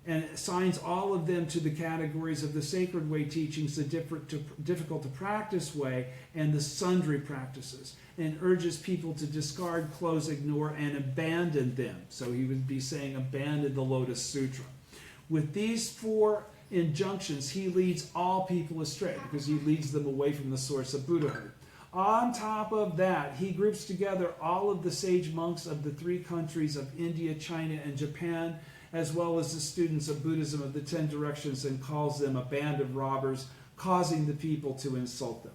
and assigns all of them to the categories of the sacred way teachings, the difficult to practice way, and the sundry practices, and urges people to discard, close, ignore, and abandon them. So he would be saying abandon the Lotus Sutra. With these 4 injunctions, he leads all people astray because he leads them away from the source of Buddhahood. On top of that, he groups together all of the sage monks of the 3 countries of India, China, and Japan, as well as the students of Buddhism of the 10 directions, and calls them a band of robbers, causing the people to insult them.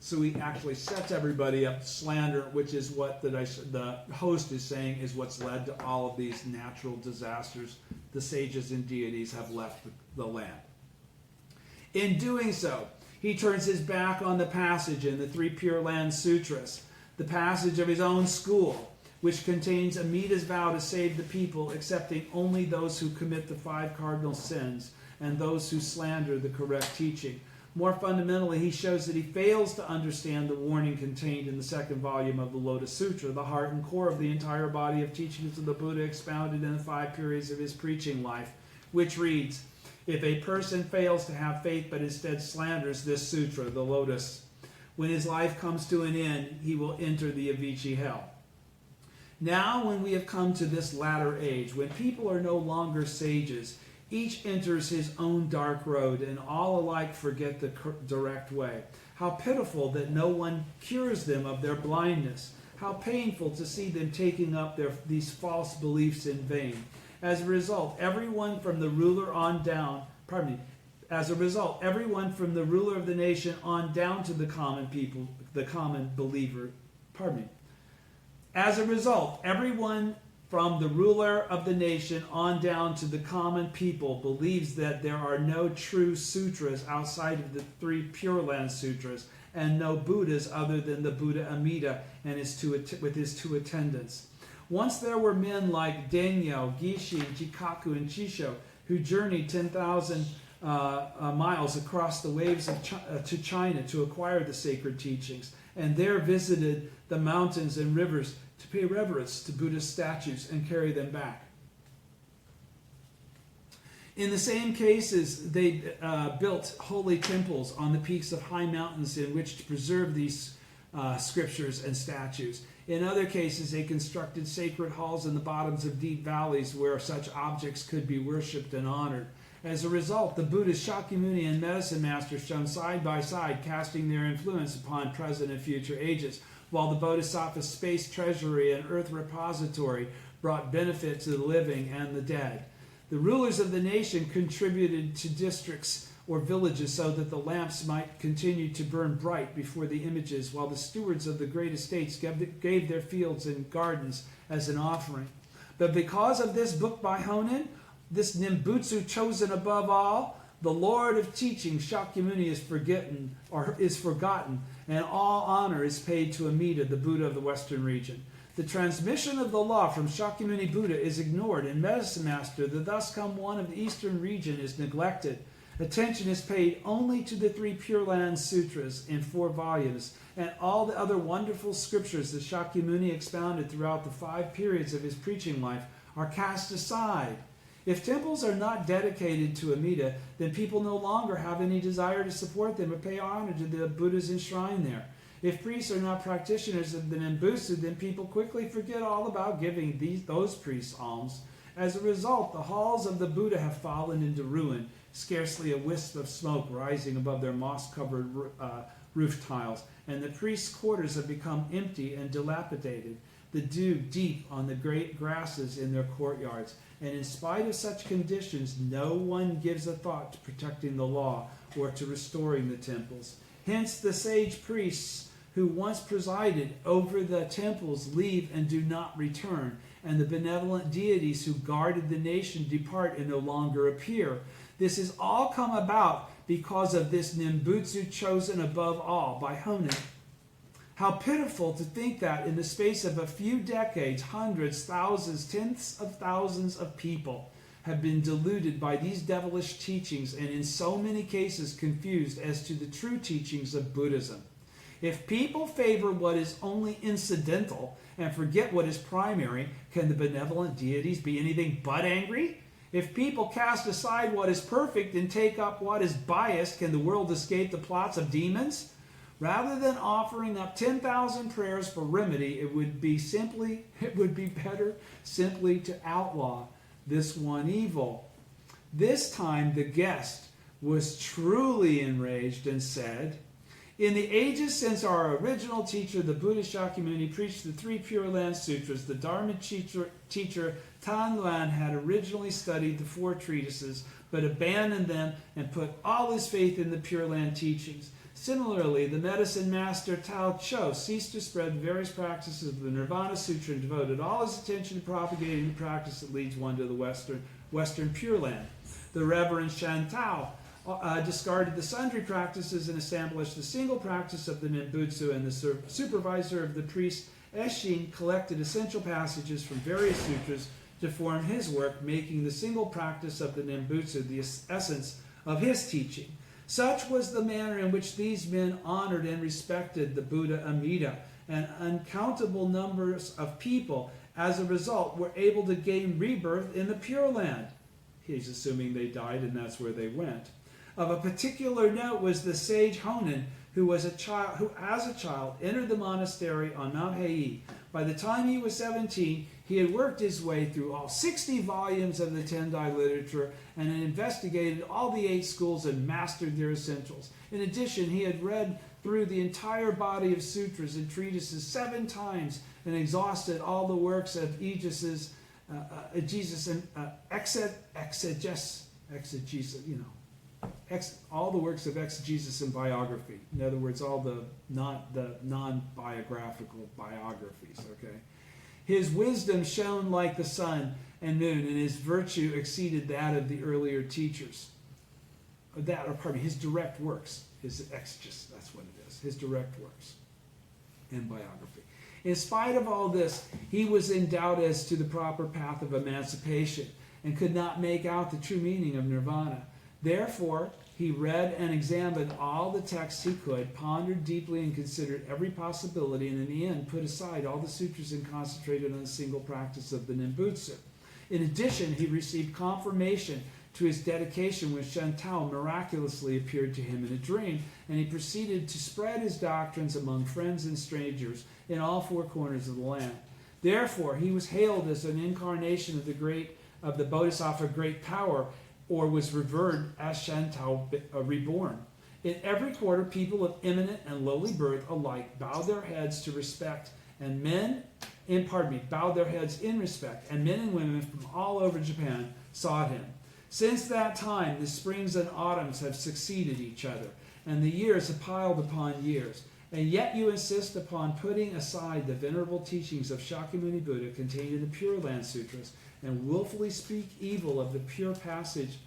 So he actually sets everybody up to slander, which is what the host is saying is what's led to all of these natural disasters. The sages and deities have left the land. In doing so, he turns his back on the passage in the 3 Pure Land Sutras, the passage of his own school, which contains Amida's vow to save the people, accepting only those who commit the 5 cardinal sins and those who slander the correct teaching. More fundamentally, he shows that he fails to understand the warning contained in the 2nd volume of the Lotus Sutra, the heart and core of the entire body of teachings of the Buddha expounded in the 5 periods of his preaching life, which reads, if a person fails to have faith but instead slanders this sutra, the Lotus, when his life comes to an end, he will enter the Avicii hell. Now, when we have come to this latter age, when people are no longer sages, each enters his own dark road, and all alike forget the direct way. How pitiful that no one cures them of their blindness. How painful to see them taking up these false beliefs in vain. As a result, everyone from the ruler on down, everyone from the ruler of the nation on down to the common people, the common believer, As a result, everyone from the ruler of the nation on down to the common people believes that there are no true sutras outside of the 3 Pure Land Sutras, and no Buddhas other than the Buddha Amida and with his 2 attendants. Once there were men like Dengyo, Gishin, Jikaku, and Chisho who journeyed 10,000 miles across the waves to China to acquire the sacred teachings, and there visited the mountains and rivers to pay reverence to Buddhist statues and carry them back. In the same cases, they built holy temples on the peaks of high mountains in which to preserve these scriptures and statues. In other cases, they constructed sacred halls in the bottoms of deep valleys where such objects could be worshipped and honored. As a result, the Buddhist Shakyamuni and medicine masters shone side by side, casting their influence upon present and future ages, while the Bodhisattva's space treasury and earth repository brought benefit to the living and the dead. The rulers of the nation contributed to districts or villages so that the lamps might continue to burn bright before the images, while the stewards of the great estates gave their fields and gardens as an offering. But because of this book by Honen, this Nimbutsu chosen above all, the Lord of teaching, Shakyamuni, is forgotten, and all honor is paid to Amida, the Buddha of the Western region. The transmission of the law from Shakyamuni Buddha is ignored, and Medicine Master, the thus come one of the Eastern region, is neglected. Attention is paid only to the 3 Pure Land Sutras in 4 volumes, and all the other wonderful scriptures that Shakyamuni expounded throughout the 5 periods of his preaching life are cast aside. If temples are not dedicated to Amida, then people no longer have any desire to support them or pay honor to the Buddhas enshrined there. If priests are not practitioners of the Nembutsu, then people quickly forget all about giving those priests alms. As a result, the halls of the Buddha have fallen into ruin, scarcely a wisp of smoke rising above their moss-covered roof tiles, and the priests' quarters have become empty and dilapidated, the dew deep on the great grasses in their courtyards. And in spite of such conditions, no one gives a thought to protecting the law or to restoring the temples. Hence, the sage priests who once presided over the temples leave and do not return, and the benevolent deities who guarded the nation depart and no longer appear. This has all come about because of this Nimbutsu chosen above all by Honen. How pitiful to think that in the space of a few decades, hundreds, thousands, tens of thousands of people have been deluded by these devilish teachings and in so many cases confused as to the true teachings of Buddhism. If people favor what is only incidental and forget what is primary, can the benevolent deities be anything but angry? If people cast aside what is perfect and take up what is biased, can the world escape the plots of demons? Rather than offering up 10,000 prayers for remedy, it would be better simply to outlaw this one evil. This time the guest was truly enraged and said, in the ages since our original teacher, the Buddha Shakyamuni, preached the 3 Pure Land Sutras, the Dharma teacher Tan Luan had originally studied the 4 treatises, but abandoned them and put all his faith in the Pure Land teachings. Similarly, the medicine master Tao Cho ceased to spread the various practices of the Nirvana Sutra and devoted all his attention to propagating the practice that leads one to the Western Pure Land. The Reverend Shan Tao discarded the sundry practices and established the single practice of the Nembutsu, and the supervisor of the priest Eshin collected essential passages from various sutras to form his work, making the single practice of the Nembutsu the essence of his teaching. Such was the manner in which these men honored and respected the Buddha Amida, and uncountable numbers of people, as a result, were able to gain rebirth in the Pure Land. He's assuming they died and that's where they went. Of a particular note was the sage Honen, who as a child entered the monastery on Mount Hei. By the time he was 17, he had worked his way through all 60 volumes of the Tendai literature and had investigated all the 8 schools and mastered their essentials. In addition, he had read through the entire body of sutras and treatises 7 times and exhausted all the works of exegesis and exegesis, all the works of exegesis and biography. In other words, all the non-biographical biographies, okay? His wisdom shone like the sun and moon, and his virtue exceeded that of the earlier teachers. His direct works, his exegesis, that's what it is, his direct works and biography. In spite of all this, he was in doubt as to the proper path of emancipation and could not make out the true meaning of nirvana. Therefore, he read and examined all the texts he could, pondered deeply and considered every possibility, and in the end put aside all the sutras and concentrated on the single practice of the Nembutsu. In addition, he received confirmation to his dedication when Shantao miraculously appeared to him in a dream, and he proceeded to spread his doctrines among friends and strangers in all 4 corners of the land. Therefore, he was hailed as an incarnation of the Bodhisattva of great power, or was revered as Shantao reborn. In every quarter, people of eminent and lowly birth alike bowed their heads in respect, and men and women from all over Japan sought him. Since that time, the springs and autumns have succeeded each other, and the years have piled upon years. And yet you insist upon putting aside the venerable teachings of Shakyamuni Buddha contained in the Pure Land Sutras, and willfully speak evil of the passage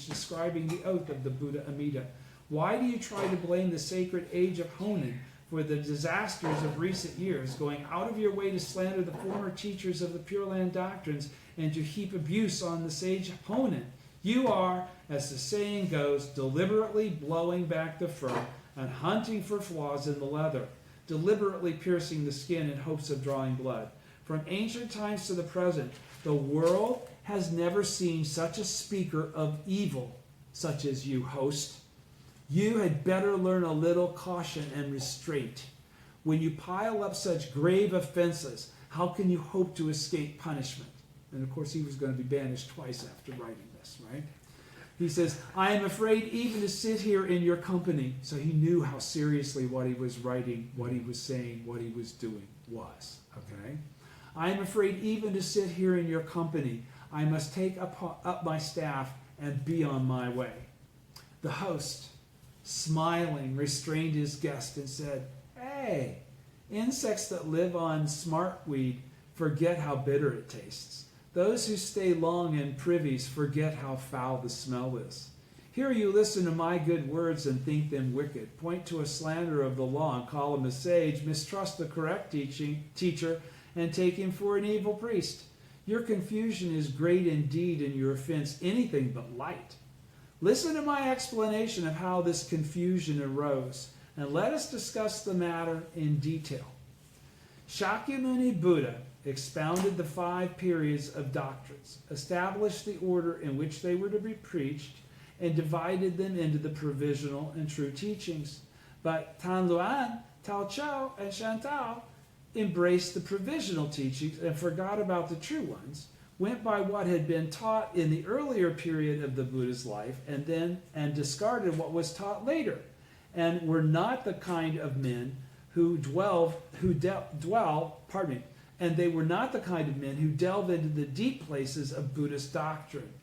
describing the oath of the Buddha Amida. Why do you try to blame the sacred age of Honen for the disasters of recent years, going out of your way to slander the former teachers of the Pure Land doctrines and to heap abuse on the sage Honen? You are, as the saying goes, deliberately blowing back the fur and hunting for flaws in the leather, deliberately piercing the skin in hopes of drawing blood. From ancient times to the present, the world has never seen such a speaker of evil, such as you, host. You had better learn a little caution and restraint. When you pile up such grave offenses, how can you hope to escape punishment? And of course, he was going to be banished twice after writing this, right? He says, I am afraid even to sit here in your company. So he knew how seriously what he was writing, what he was saying, what he was doing was, okay? I am afraid even to sit here in your company. I must take up my staff and be on my way. The host, smiling, restrained his guest and said, Hey, insects that live on smartweed forget how bitter it tastes. Those who stay long in privies forget how foul the smell is. Here you listen to my good words and think them wicked. Point to a slanderer of the law and call him a sage. Mistrust the correct teacher and take him for an evil priest. Your confusion is great indeed, and your offense anything but light. Listen to my explanation of how this confusion arose, and let us discuss the matter in detail. Shakyamuni Buddha expounded the 5 periods of doctrines, established the order in which they were to be preached, and divided them into the provisional and true teachings. But Tan Luan, Tao Chou, and Shantou embraced the provisional teachings and forgot about the true ones, went by what had been taught in the earlier period of the Buddha's life, and discarded what was taught later, and were not the kind of men and they were not the kind of men who delve into the deep places of Buddhist doctrine.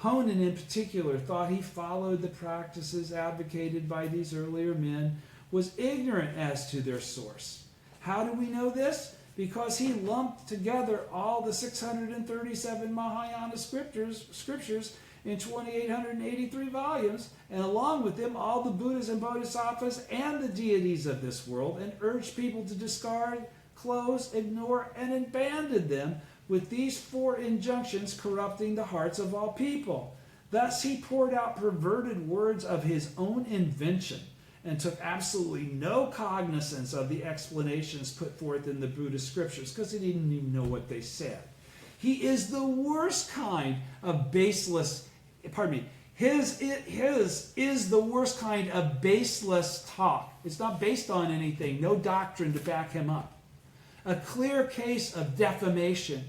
Honen in particular thought he followed the practices advocated by these earlier men, was ignorant as to their source. How do we know this? Because he lumped together all the 637 Mahayana scriptures in 2,883 volumes, and along with them all the Buddhas and Bodhisattvas and the deities of this world, and urged people to discard, close, ignore, and abandon them, with these 4 injunctions corrupting the hearts of all people. Thus he poured out perverted words of his own invention, and took absolutely no cognizance of the explanations put forth in the Buddhist scriptures, because he didn't even know what they said. He is the worst kind of baseless, his is the worst kind of baseless talk. It's not based on anything, no doctrine to back him up. A clear case of defamation.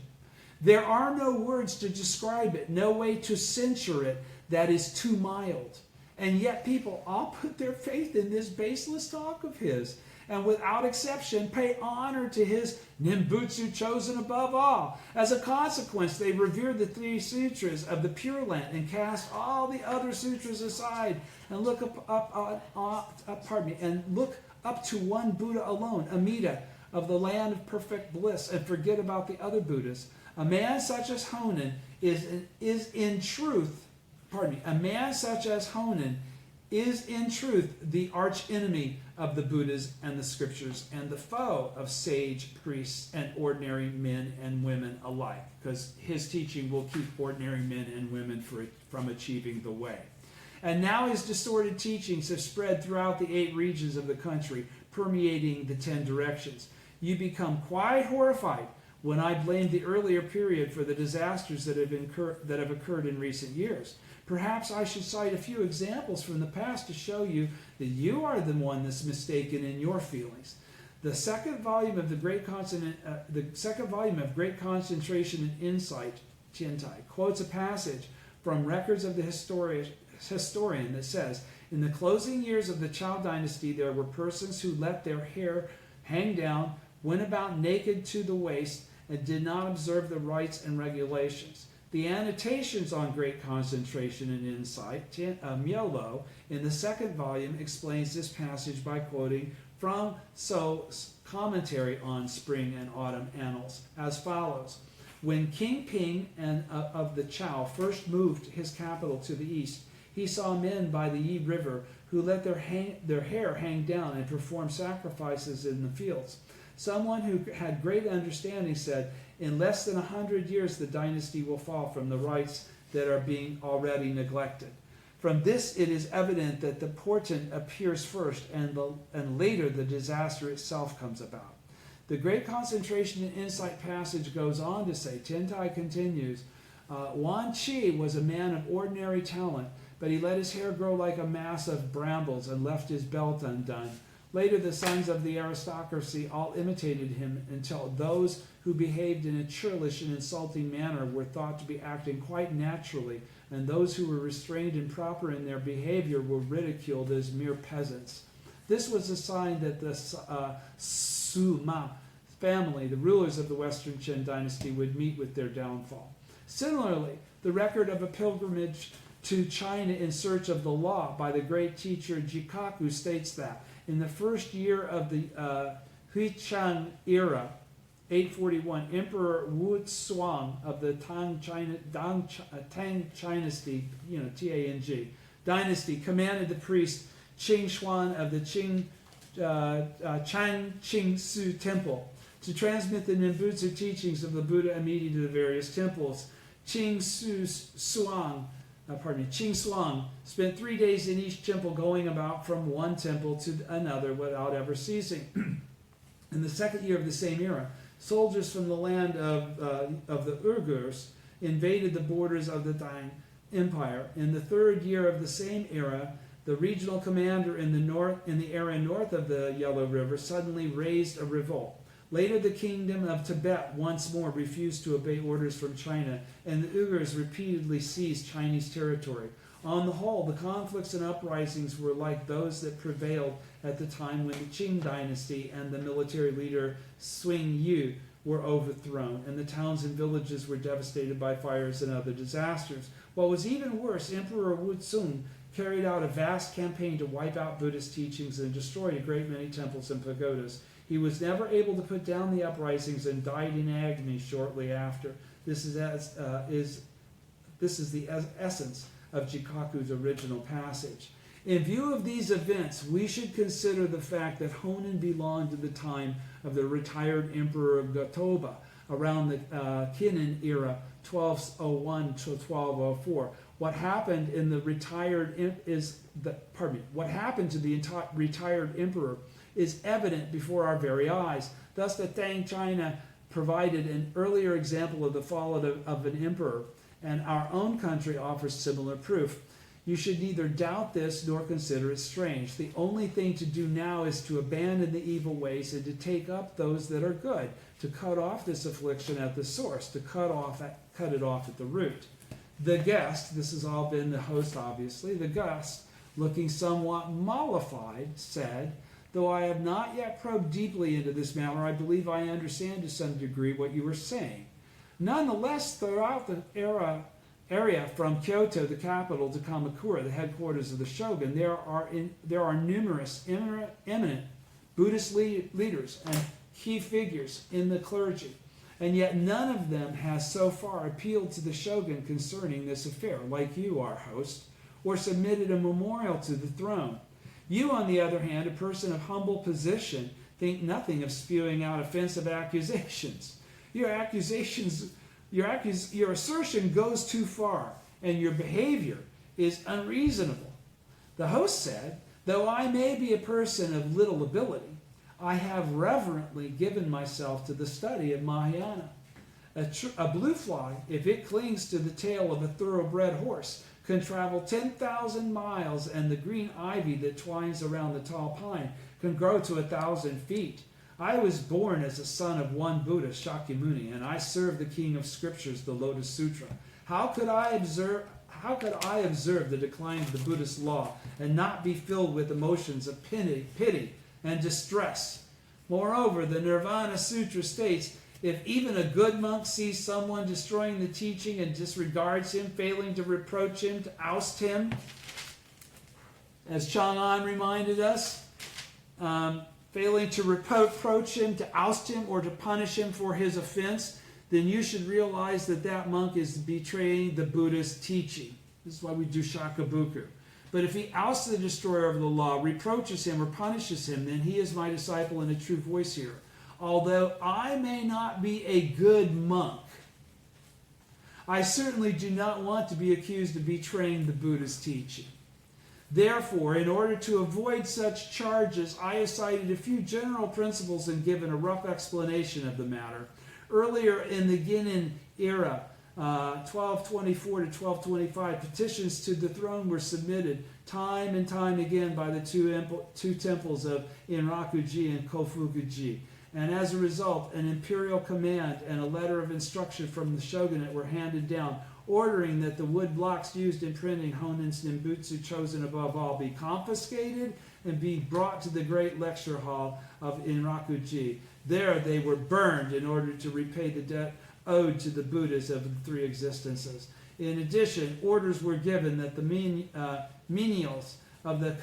There are no words to describe it, no way to censure it that is too mild. And yet people all put their faith in this baseless talk of his, and without exception pay honor to his Nimbutsu chosen above all. As a consequence, they revere the 3 sutras of the Pure Land and cast all the other sutras aside and look look up to one Buddha alone, Amida, of the land of perfect bliss, and forget about the other Buddhas. A man such as Honen is in truth the arch enemy of the Buddhas and the scriptures, and the foe of sage priests and ordinary men and women alike, because his teaching will keep ordinary men and women from achieving the way. And now his distorted teachings have spread throughout the 8 regions of the country, permeating the 10 directions. You become quite horrified when I blame the earlier period for the disasters that have occurred in recent years. Perhaps I should cite a few examples from the past to show you that you are the one that's mistaken in your feelings. The second volume of Great Concentration and Insight, Tiantai, quotes a passage from records of the historian that says, in the closing years of the Chou dynasty, there were persons who let their hair hang down, went about naked to the waist, and did not observe the rites and regulations. The annotations on Great Concentration and Insight, Mielo, in the second volume explains this passage by quoting from So's commentary on Spring and Autumn Annals as follows. When King Ping of the Chou first moved his capital to the east, he saw men by the Yi River who let their hair hang down and perform sacrifices in the fields. Someone who had great understanding said, in less than 100 years the dynasty will fall from the rites that are being already neglected. From this it is evident that the portent appears first, and later the disaster itself comes about. The Great Concentration and Insight passage goes on to say, Tiantai continues, Wan Qi was a man of ordinary talent, but he let his hair grow like a mass of brambles and left his belt undone. Later, the sons of the aristocracy all imitated him until those who behaved in a churlish and insulting manner were thought to be acting quite naturally, and those who were restrained and proper in their behavior were ridiculed as mere peasants. This was a sign that the Suma family, the rulers of the Western Qin dynasty, would meet with their downfall. Similarly, the record of a pilgrimage to China in search of the law by the great teacher Jikaku states that in the first year of the Huichang era, 841, Emperor Wu Tsuang of the Tang dynasty, Tang dynasty, commanded the priest Qing Xuan of the Chang Qing Su temple to transmit the Nimbutsu teachings of the Buddha immediately to the various temples. Qing Suang spent 3 days in each temple, going about from one temple to another without ever ceasing. In the second year of the same era, soldiers from the land of the Uyghurs invaded the borders of the Tang Empire. In the third year of the same era, the regional commander in the area north of the Yellow River suddenly raised a revolt. Later, the kingdom of Tibet once more refused to obey orders from China, and the Uyghurs repeatedly seized Chinese territory. On the whole, the conflicts and uprisings were like those that prevailed at the time when the Qing dynasty and the military leader Xing Yu were overthrown, and the towns and villages were devastated by fires and other disasters. What was even worse, Emperor Wu Zun carried out a vast campaign to wipe out Buddhist teachings and destroyed a great many temples and pagodas. He was never able to put down the uprisings and died in agony shortly after. This is the essence of Jikaku's original passage. In view of these events, we should consider the fact that Honen belonged to the time of the retired Emperor Go-Toba, around the Kinnin era, 1201 to 1204. What happened to the retired emperor is evident before our very eyes. Thus, the Tang China provided an earlier example of the fall of an emperor, and our own country offers similar proof. You should neither doubt this nor consider it strange. The only thing to do now is to abandon the evil ways and to take up those that are good, to cut off this affliction at the source, to cut it off at the root. The guest, this has all been the host obviously, the guest, looking somewhat mollified, said, "Though I have not yet probed deeply into this matter, I believe I understand to some degree what you are saying. Nonetheless, throughout the area from Kyoto, the capital, to Kamakura, the headquarters of the shogun, there are numerous eminent Buddhist leaders and key figures in the clergy, and yet none of them has so far appealed to the shogun concerning this affair, like you, our host, or submitted a memorial to the throne. You, on the other hand, a person of humble position, think nothing of spewing out offensive accusations. Your assertion goes too far, and your behavior is unreasonable." The host said, "Though I may be a person of little ability, I have reverently given myself to the study of Mahayana. A blue fly, if it clings to the tail of a thoroughbred horse, can travel 10,000 miles, and the green ivy that twines around the tall pine can grow to 1,000 feet. I was born as a son of one Buddha, Shakyamuni, and I serve the king of scriptures, the Lotus Sutra. How could I observe the decline of the Buddhist law and not be filled with emotions of pity and distress? Moreover, the Nirvana Sutra states, if even a good monk sees someone destroying the teaching and disregards him, failing to reproach him, to oust him, as Chang'an reminded us, failing to reproach him, to oust him, or to punish him for his offense, then you should realize that that monk is betraying the Buddha's teaching. This is why we do shakabuku. But if he ousts the destroyer of the law, reproaches him, or punishes him, then he is my disciple and a true voice hearer. Although I may not be a good monk, I certainly do not want to be accused of betraying the Buddha's teaching. Therefore, in order to avoid such charges, I have cited a few general principles and given a rough explanation of the matter. Earlier in the Ginnin era, 1224 to 1225, petitions to the throne were submitted time and time again by the two temples of Inrakuji and Kofukuji. And as a result, an imperial command and a letter of instruction from the shogunate were handed down, ordering that the wood blocks used in printing Honen's Nimbutsu, chosen above all, be confiscated and be brought to the great lecture hall of Inrakuji. There they were burned in order to repay the debt owed to the Buddhas of the three existences. In addition, orders were given that the menials of the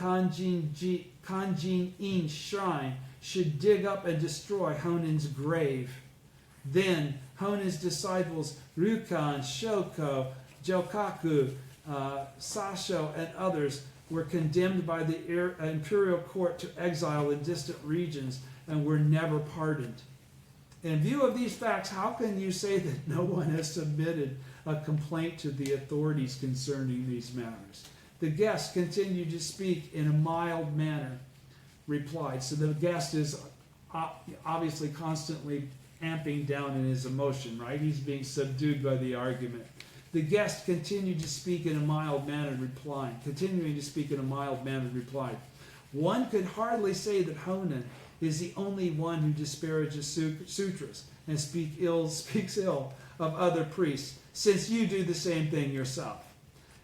Kanjin-in shrine should dig up and destroy Honen's grave. Then Honen's disciples Rukan, Shoko, Jokaku, Sasho, and others were condemned by the imperial court to exile in distant regions and were never pardoned. In view of these facts, how can you say that no one has submitted a complaint to the authorities concerning these matters? The guest continued to speak in a mild manner, replied. So the guest is obviously constantly amping down in his emotion, right? He's being subdued by the argument. The guest continued to speak in a mild manner, continuing to speak in a mild manner, replied. One could hardly say that Honan is the only one who disparages sutras and speaks ill of other priests, since you do the same thing yourself.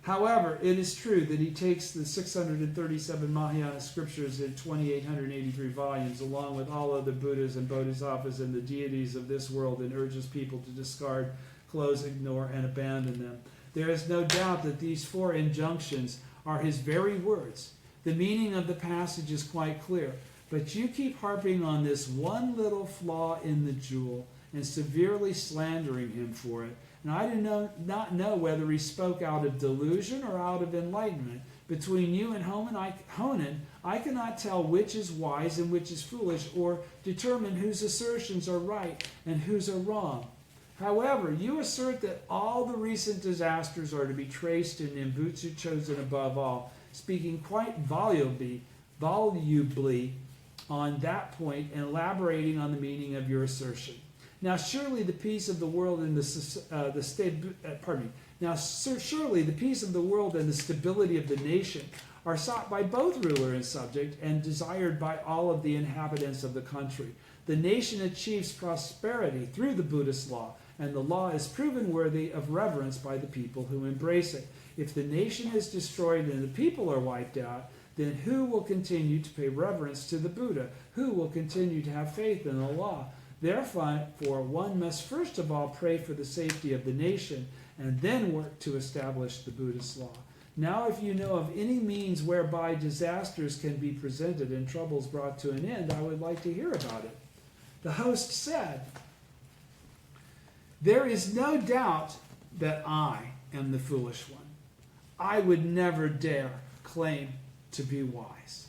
However, it is true that he takes the 637 Mahayana scriptures in 2,883 volumes, along with all other Buddhas and Bodhisattvas and the deities of this world, and urges people to discard, close, ignore, and abandon them. There is no doubt that these 4 injunctions are his very words. The meaning of the passage is quite clear, but you keep harping on this one little flaw in the jewel and severely slandering him for it. And I do not know whether he spoke out of delusion or out of enlightenment. Between you and Honan, I cannot tell which is wise and which is foolish, or determine whose assertions are right and whose are wrong. However, you assert that all the recent disasters are to be traced in Nembutsu chosen above all, speaking quite volubly on that point and elaborating on the meaning of your assertion. Now, surely the peace of the world and surely the peace of the world and the stability of the nation are sought by both ruler and subject and desired by all of the inhabitants of the country. The nation achieves prosperity through the Buddhist law, and the law is proven worthy of reverence by the people who embrace it. If the nation is destroyed and the people are wiped out, then who will continue to pay reverence to the Buddha? Who will continue to have faith in the law? Therefore, one must first of all pray for the safety of the nation and then work to establish the Buddhist law. Now, if you know of any means whereby disasters can be prevented and troubles brought to an end, I would like to hear about it. The host said, there is no doubt that I am the foolish one. I would never dare claim to be wise.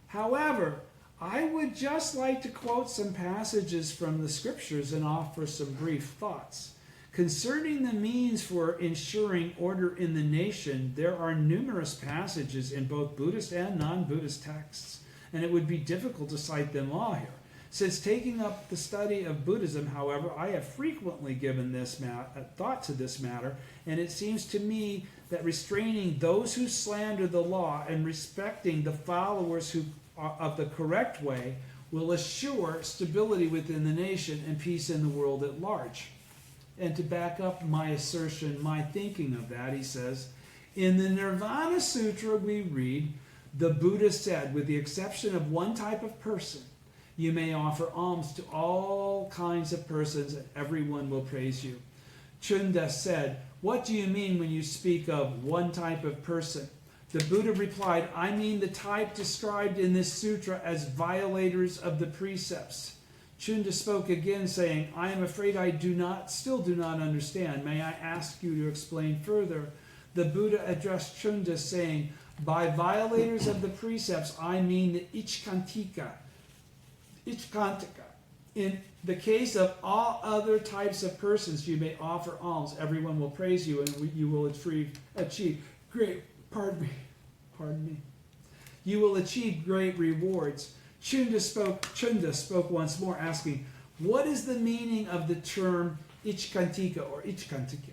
However, I would just like to quote some passages from the scriptures and offer some brief thoughts. Concerning the means for ensuring order in the nation, there are numerous passages in both Buddhist and non-Buddhist texts, and it would be difficult to cite them all here. Since taking up the study of Buddhism, however, I have frequently given thought to this matter, and it seems to me that restraining those who slander the law and respecting the followers of the correct way will assure stability within the nation and peace in the world at large. And to back up my assertion, my thinking of that, he says, in the Nirvana Sutra we read, the Buddha said, with the exception of one type of person, you may offer alms to all kinds of persons and everyone will praise you. Chunda said, what do you mean when you speak of one type of person? The Buddha replied, I mean the type described in this sutra as violators of the precepts. Chunda spoke again, saying, I am afraid I still do not understand. May I ask you to explain further? The Buddha addressed Chunda, saying, by violators of the precepts, I mean the ichkantika. In the case of all other types of persons, you may offer alms. Everyone will praise you, and you will achieve great. Pardon me. You will achieve great rewards. Chunda spoke once more, asking, what is the meaning of the term ichkantika or ichkantika?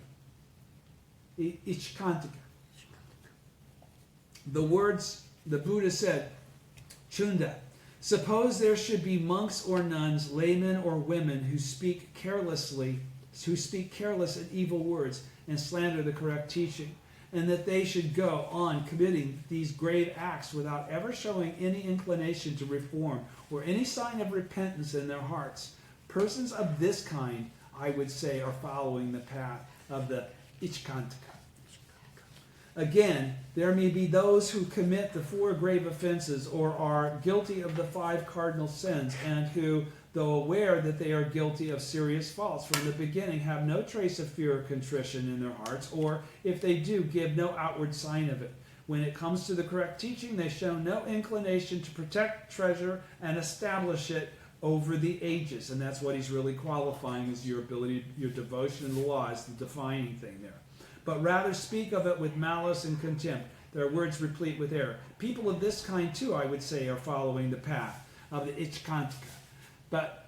Ichkantika. The Buddha said, Chunda, suppose there should be monks or nuns, laymen or women who speak careless and evil words and slander the correct teaching, and that they should go on committing these grave acts without ever showing any inclination to reform or any sign of repentance in their hearts. Persons of this kind, I would say, are following the path of the ichkantika. Again, there may be those who commit the 4 grave offenses or are guilty of the 5 cardinal sins, and who, though aware that they are guilty of serious faults from the beginning, have no trace of fear or contrition in their hearts, or, if they do, give no outward sign of it. When it comes to the correct teaching, they show no inclination to protect, treasure, and establish it over the ages. And that's what he's really qualifying, is your ability, your devotion to the law is the defining thing there. But rather speak of it with malice and contempt. Their words replete with error. People of this kind, too, I would say, are following the path of the Ichkantika. But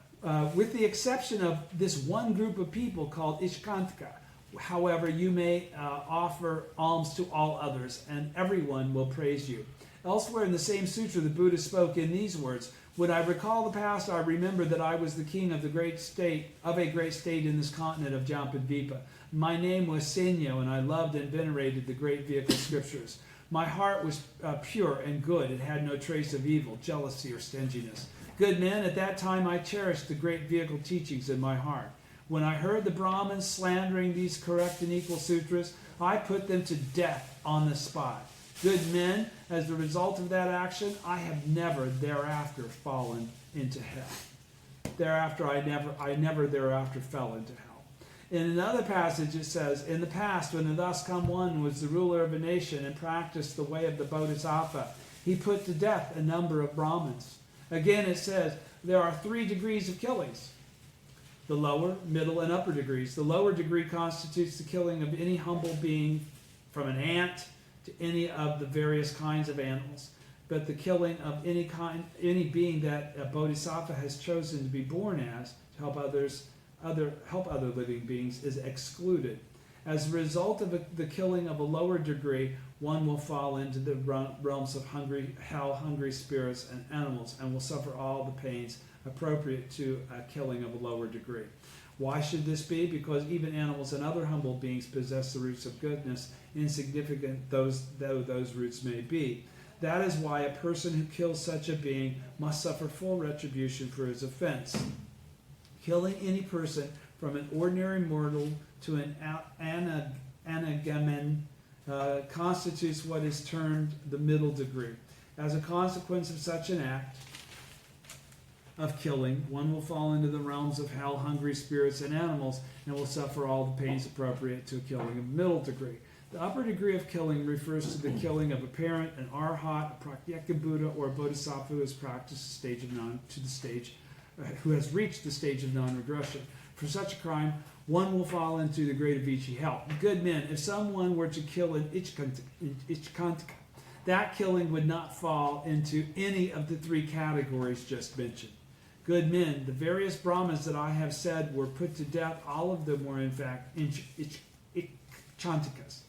with the exception of this one group of people called Ichkantika, however, you may offer alms to all others, and everyone will praise you. Elsewhere in the same sutra, the Buddha spoke in these words: when I recall the past, I remember that I was the king of a great state in this continent of Jampadvipa. My name was Senyo, and I loved and venerated the great vehicle scriptures. My heart was pure and good. It had no trace of evil, jealousy, or stinginess. Good men, at that time I cherished the great vehicle teachings in my heart. When I heard the Brahmins slandering these correct and equal sutras, I put them to death on the spot. Good men, as a result of that action, I have never thereafter fallen into hell. I never thereafter fell into hell. In another passage it says, in the past, when the thus come one was the ruler of a nation and practiced the way of the Bodhisattva, he put to death a number of Brahmins. Again it says, there are 3 degrees of killings: the lower, middle, and upper degrees. The lower degree constitutes the killing of any humble being, from an ant to any of the various kinds of animals. But the killing of any being that a bodhisattva has chosen to be born as, to help other living beings, is excluded. As a result of the killing of a lower degree, one will fall into the realms of hell, hungry spirits, and animals, and will suffer all the pains appropriate to a killing of a lower degree. Why should this be? Because even animals and other humble beings possess the roots of goodness, insignificant though those roots may be. That is why a person who kills such a being must suffer full retribution for his offense. Killing any person, from an ordinary mortal to an anagamen, constitutes what is termed the middle degree. As a consequence of such an act of killing, one will fall into the realms of hell, hungry spirits, and animals, and will suffer all the pains appropriate to a killing of middle degree. The upper degree of killing refers to the killing of a parent, an arhat, a pratyeka Buddha, or a bodhisattva who has practiced who has reached the stage of non-regression. For such a crime, one will fall into the great Avicii hell. Good men, if someone were to kill an Ichkantika, that killing would not fall into any of the 3 categories just mentioned. Good men, the various Brahmins that I have said were put to death, all of them were in fact Ichkantikas.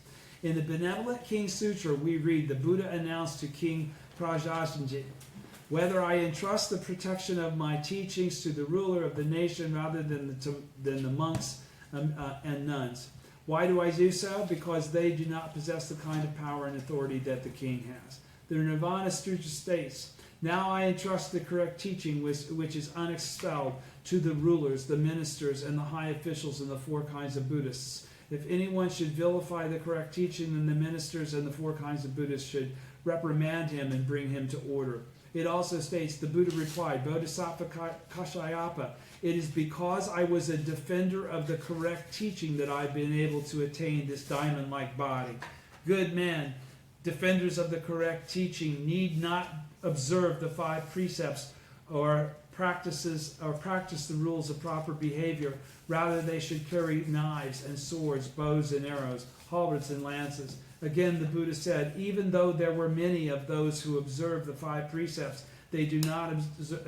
In the Benevolent King Sutra, we read, the Buddha announced to King Prajasanji, whether I entrust the protection of my teachings to the ruler of the nation rather than the monks and nuns. Why do I do so? Because they do not possess the kind of power and authority that the king has. The Nirvana Sutra states, now I entrust the correct teaching which is unexpelled to the rulers, the ministers, and the high officials and the 4 kinds of Buddhists. If anyone should vilify the correct teaching, then the ministers and the 4 kinds of Buddhists should reprimand him and bring him to order. It also states, the Buddha replied, Bodhisattva Kashayapa, it is because I was a defender of the correct teaching that I've been able to attain this diamond-like body. Good men, defenders of the correct teaching, need not observe the 5 precepts or practice the rules of proper behavior. Rather, they should carry knives and swords, bows and arrows, halberds and lances. Again, the Buddha said, even though there were many of those who observed the 5 precepts, they do not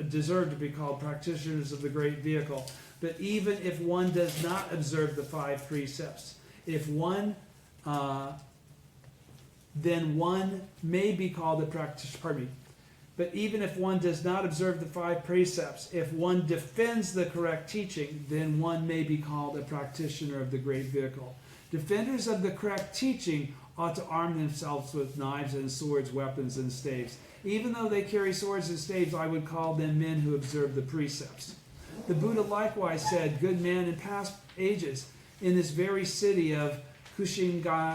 deserve to be called practitioners of the great vehicle. But even if one does not observe the 5 precepts, then one may be called a practitioner. But even if one does not observe the 5 precepts, if one defends the correct teaching, then one may be called a practitioner of the great vehicle. Defenders of the correct teaching ought to arm themselves with knives and swords, weapons and staves. Even though they carry swords and staves, I would call them men who observe the precepts. The Buddha likewise said, good man, in past ages, in this very city of Kushinagara,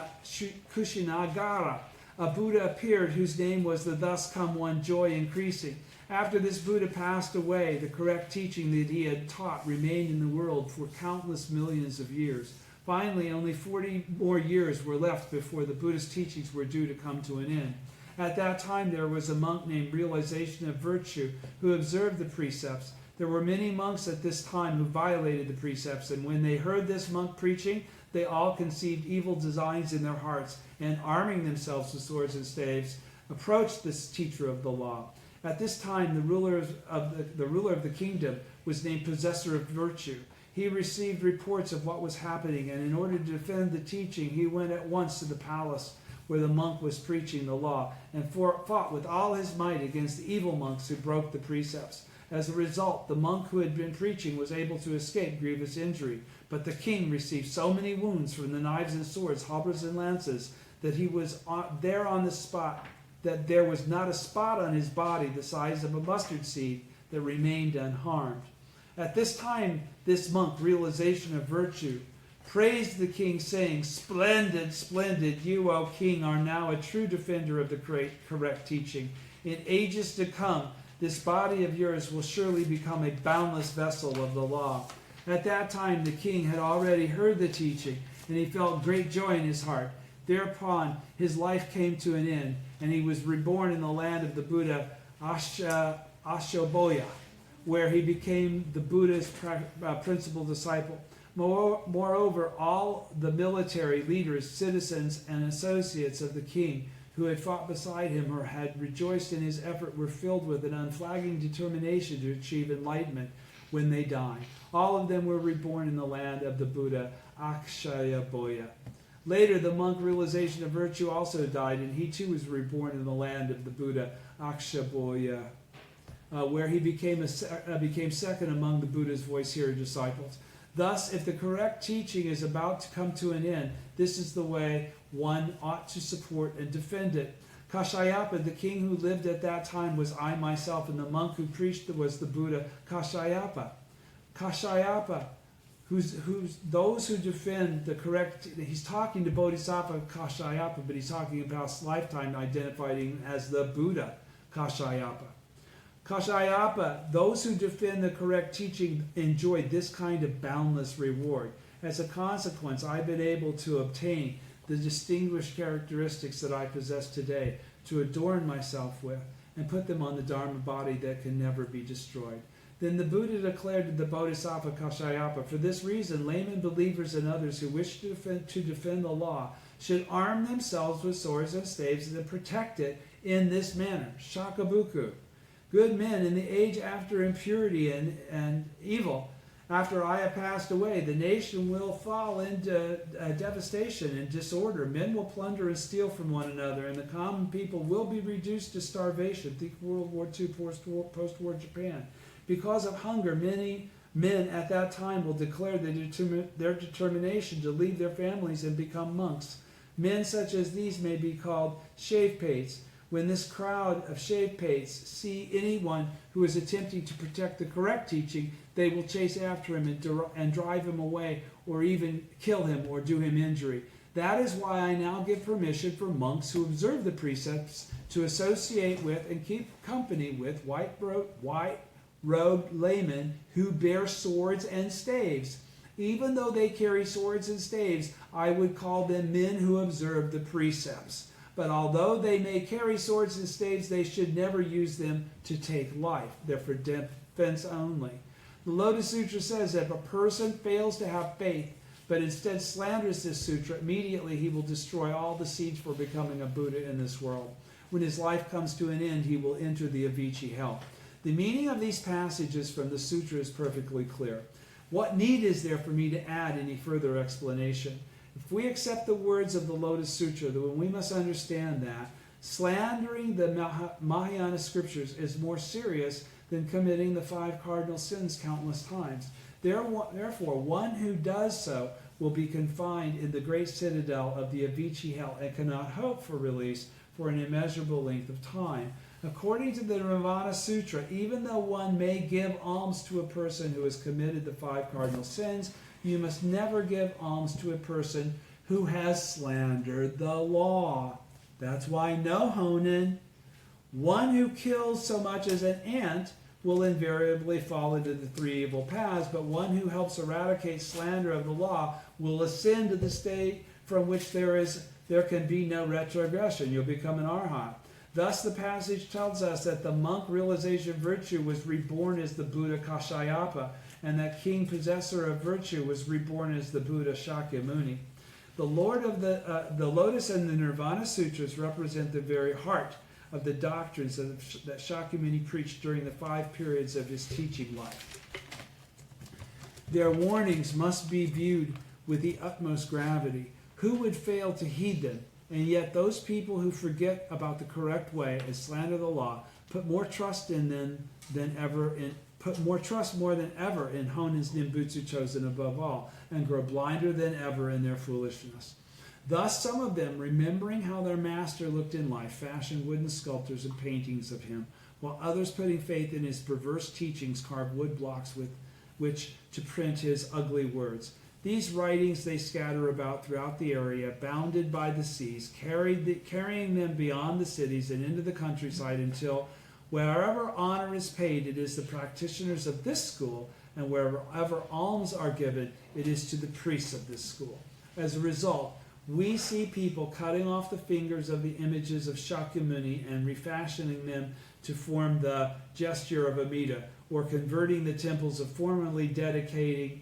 a Buddha appeared whose name was the thus come one, joy increasing. After this Buddha passed away, the correct teaching that he had taught remained in the world for countless millions of years. Finally, only 40 more years were left before the Buddhist teachings were due to come to an end. At that time, there was a monk named Realization of Virtue who observed the precepts. There were many monks at this time who violated the precepts, and when they heard this monk preaching, they all conceived evil designs in their hearts, and arming themselves with swords and staves, approached this teacher of the law. At this time, the ruler of the kingdom was named Possessor of Virtue. He received reports of what was happening, and in order to defend the teaching, he went at once to the palace where the monk was preaching the law, and fought with all his might against the evil monks who broke the precepts. As a result, the monk who had been preaching was able to escape grievous injury, but the king received so many wounds from the knives and swords, halberds and lances, that he was there on the spot, that there was not a spot on his body the size of a mustard seed that remained unharmed. At this time, this monk, Realization of Virtue, praised the king, saying, "Splendid, splendid, you, O king, are now a true defender of the correct teaching. In ages to come, this body of yours will surely become a boundless vessel of the law." At that time, the king had already heard the teaching, and he felt great joy in his heart. Thereupon, his life came to an end, and he was reborn in the land of the Buddha Ashoboya, where he became the Buddha's principal disciple. Moreover, all the military leaders, citizens, and associates of the king who had fought beside him or had rejoiced in his effort were filled with an unflagging determination to achieve enlightenment when they died. All of them were reborn in the land of the Buddha Akshayaboya. Later, the monk Realization of Virtue also died, and he too was reborn in the land of the Buddha Akshaboya, where he became second among the Buddha's voice-hearer disciples. Thus, if the correct teaching is about to come to an end, this is the way one ought to support and defend it. Kashayapa, the king who lived at that time, was I myself, and the monk who preached was the Buddha Kashayapa. Kashayapa, who's those who defend the correct, he's talking to Bodhisattva Kashayapa, but he's talking about his lifetime, identifying him as the Buddha Kashayapa. Kashayapa, those who defend the correct teaching enjoy this kind of boundless reward. As a consequence, I've been able to obtain the distinguished characteristics that I possess today, to adorn myself with, and put them on the Dharma body that can never be destroyed. Then the Buddha declared to the Bodhisattva Kashayapa, "For this reason, laymen, believers, and others who wish to defend the law should arm themselves with swords and staves and protect it in this manner." Shakabuku. Good men, in the age after impurity and evil, after I have passed away, the nation will fall into devastation and disorder. Men will plunder and steal from one another, and the common people will be reduced to starvation. Think World War II, post-war Japan. Because of hunger, many men at that time will declare their determination to leave their families and become monks. Men such as these may be called shave-pates. When this crowd of shave-pates see anyone who is attempting to protect the correct teaching, they will chase after him and drive him away, or even kill him or do him injury. That is why I now give permission for monks who observe the precepts to associate with and keep company with white-robed laymen who bear swords and staves. Even though they carry swords and staves, I would call them men who observe the precepts. But although they may carry swords and staves, they should never use them to take life. They're for defense only. The Lotus Sutra says that if a person fails to have faith, but instead slanders this sutra, immediately he will destroy all the seeds for becoming a Buddha in this world. When his life comes to an end, he will enter the Avicii hell. The meaning of these passages from the sutra is perfectly clear. What need is there for me to add any further explanation? If we accept the words of the Lotus Sutra, then we must understand that slandering the Mahayana scriptures is more serious than committing the 5 cardinal sins countless times. Therefore, one who does so will be confined in the great citadel of the Avicii hell and cannot hope for release for an immeasurable length of time. According to the Nirvana Sutra, even though one may give alms to a person who has committed the 5 cardinal sins, you must never give alms to a person who has slandered the law. That's why no honen. One who kills so much as an ant will invariably fall into the 3 evil paths, but one who helps eradicate slander of the law will ascend to the state from which there can be no retrogression. You'll become an arhat. Thus, the passage tells us that the monk realization of virtue was reborn as the Buddha Kashyapa, and that king possessor of virtue was reborn as the Buddha Shakyamuni. The Lord of the Lotus and the Nirvana Sutras represent the very heart of the doctrines that Shakyamuni preached during the 5 periods of his teaching life. Their warnings must be viewed with the utmost gravity. Who would fail to heed them? And yet those people who forget about the correct way and slander the law put more trust more than ever in Honin's Nimbutsu chosen above all, and grow blinder than ever in their foolishness. Thus some of them, remembering how their master looked in life, fashioned wooden sculptures and paintings of him, while others, putting faith in his perverse teachings, carved wood blocks with which to print his ugly words. These writings they scatter about throughout the area, bounded by the seas, carrying them beyond the cities and into the countryside, until wherever honor is paid, it is the practitioners of this school, and wherever alms are given, it is to the priests of this school. As a result, we see people cutting off the fingers of the images of Shakyamuni and refashioning them to form the gesture of Amida, or converting the temples of formerly dedicated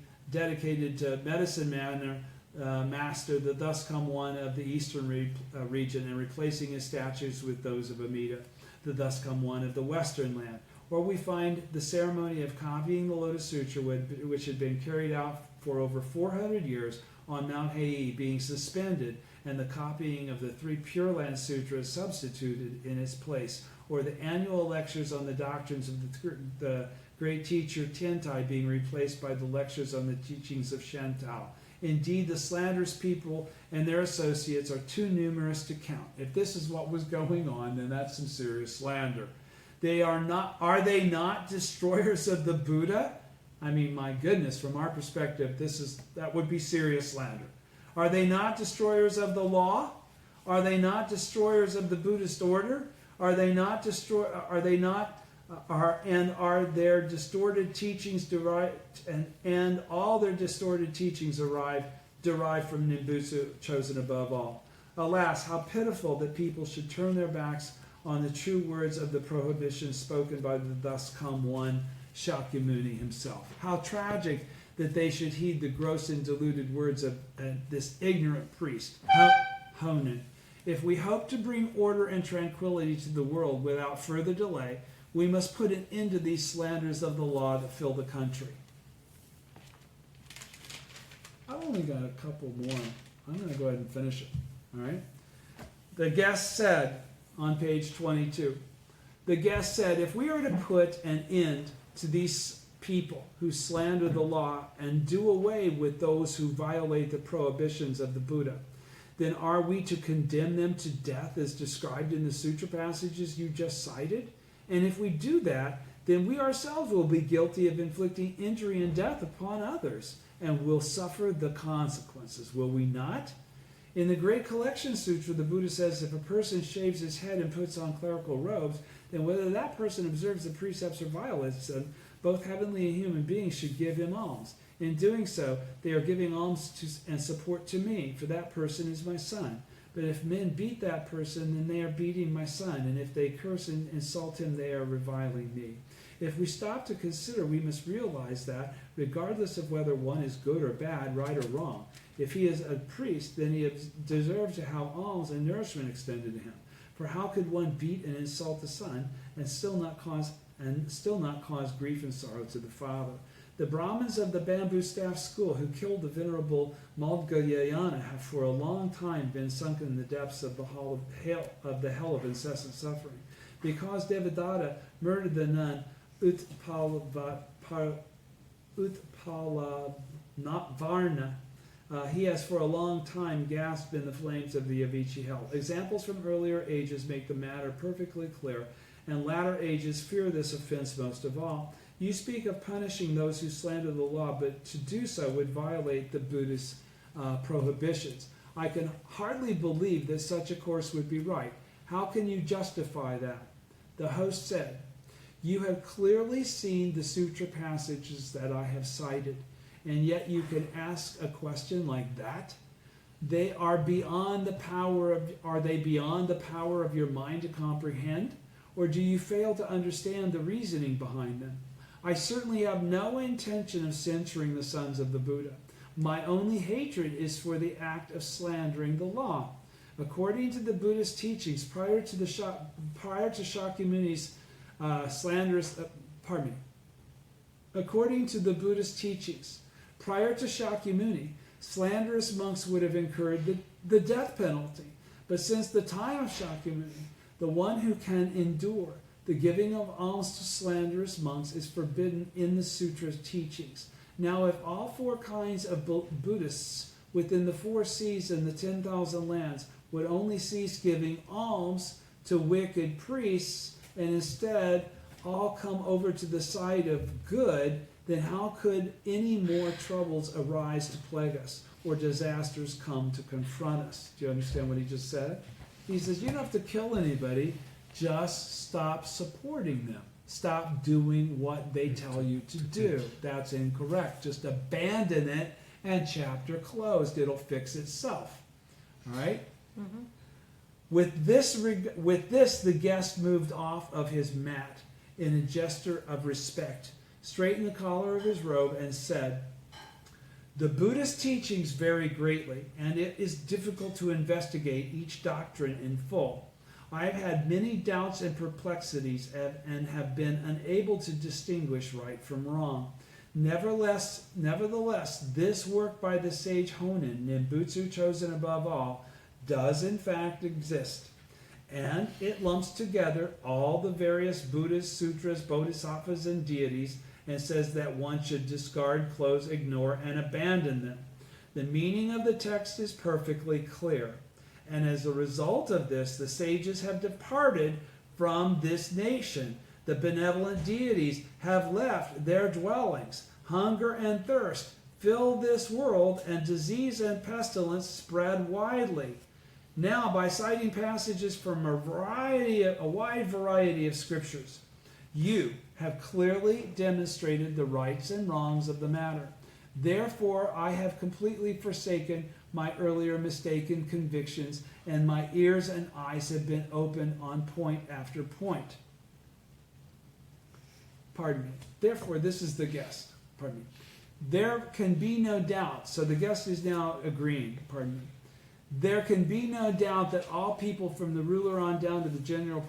to medicine master, the thus come one of the eastern region, and replacing his statues with those of Amida, the thus come one of the western land. Or we find the ceremony of copying the Lotus Sutra, which had been carried out for over 400 years on Mount Hei, being suspended, and the copying of the 3 Pure Land Sutras substituted in its place, or the annual lectures on the doctrines of the great teacher Tentai being replaced by the lectures on the teachings of Shentao. Indeed, the slanderous people and their associates are too numerous to count. If this is what was going on, then that's some serious slander. Are they not destroyers of the Buddha? I mean, my goodness, from our perspective, that would be serious slander. Are they not destroyers of the law? Are they not destroyers of the Buddhist order? Are their distorted teachings derived from Nimbutsu chosen above all? Alas, how pitiful that people should turn their backs on the true words of the prohibitions spoken by the thus come one, Shakyamuni himself. How tragic that they should heed the gross and deluded words of this ignorant priest, Honin. If we hope to bring order and tranquility to the world without further delay, we must put an end to these slanders of the law that fill the country. I've only got a couple more. I'm going to go ahead and finish it. All right. The guest said on page 22, the guest said, if we are to put an end to these people who slander the law and do away with those who violate the prohibitions of the Buddha, then are we to condemn them to death as described in the sutra passages you just cited? And if we do that, then we ourselves will be guilty of inflicting injury and death upon others, and will suffer the consequences, will we not? In the Great Collection Sutra, the Buddha says if a person shaves his head and puts on clerical robes, then whether that person observes the precepts or violates them, both heavenly and human beings should give him alms. In doing so, they are giving alms and support to me, for that person is my son. But if men beat that person, then they are beating my son, and if they curse and insult him, they are reviling me. If we stop to consider, we must realize that, regardless of whether one is good or bad, right or wrong, if he is a priest, then he deserves to have alms and nourishment extended to him. For how could one beat and insult the son and still not cause grief and sorrow to the father? The Brahmins of the Bamboo Staff School who killed the venerable Madhyayana have for a long time been sunken in the depths of the hell of incessant suffering. Because Devadatta murdered the nun Utpalavarna, he has for a long time gasped in the flames of the Avicii hell. Examples from earlier ages make the matter perfectly clear, and latter ages fear this offense most of all. You speak of punishing those who slander the law, but to do so would violate the Buddhist prohibitions. I can hardly believe that such a course would be right. How can you justify that? The host said, you have clearly seen the sutra passages that I have cited, and yet you can ask a question like that? Are they beyond the power of your mind to comprehend? Or do you fail to understand the reasoning behind them? I certainly have no intention of censuring the sons of the Buddha. My only hatred is for the act of slandering the law. According to the Buddhist teachings, prior to Shakyamuni's According to the Buddhist teachings, prior to Shakyamuni, slanderous monks would have incurred the death penalty. But since the time of Shakyamuni, the one who can endure the giving of alms to slanderous monks is forbidden in the sutra teachings. Now, if all four kinds of Buddhists within the 4 seas and the 10,000 lands would only cease giving alms to wicked priests and instead all come over to the side of good, then how could any more troubles arise to plague us or disasters come to confront us? Do you understand what he just said? He says, you don't have to kill anybody, just stop supporting them. Stop doing what they tell you to do. That's incorrect. Just abandon it and chapter closed. It'll fix itself. All right? Mm-hmm. With this, the guest moved off of his mat in a gesture of respect, straightened the collar of his robe, and said, the Buddhist teachings vary greatly, and it is difficult to investigate each doctrine in full. I have had many doubts and perplexities and have been unable to distinguish right from wrong. Nevertheless, this work by the sage Honen, Nimbutsu chosen above all, does in fact exist. And it lumps together all the various Buddhist sutras, bodhisattvas, and deities, and says that one should discard, close, ignore, and abandon them. The meaning of the text is perfectly clear. And as a result of this, the sages have departed from this nation. The benevolent deities have left their dwellings. Hunger and thirst fill this world, and disease and pestilence spread widely. Now, by citing passages from a wide variety of scriptures, you have clearly demonstrated the rights and wrongs of the matter. Therefore, I have completely forsaken my earlier mistaken convictions, and my ears and eyes have been opened on point after point. Pardon me. Therefore, this is the guest. Pardon me. There can be no doubt. So the guest is now agreeing. Pardon me. There can be no doubt that all people from the ruler on down to the general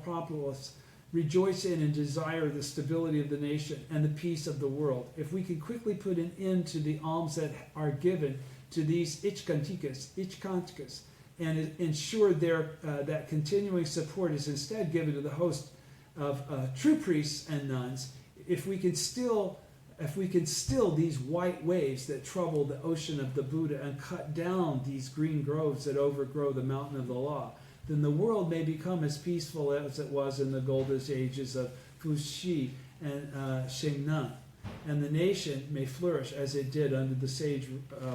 populace rejoice in and desire the stability of the nation and the peace of the world. If we can quickly put an end to the alms that are given to these ichkantikas, and ensure that continuing support is instead given to the host of true priests and nuns, if we can still these white waves that trouble the ocean of the Buddha and cut down these green groves that overgrow the mountain of the law, then the world may become as peaceful as it was in the golden ages of Fuxi and Shengnan, and the nation may flourish as it did under the sage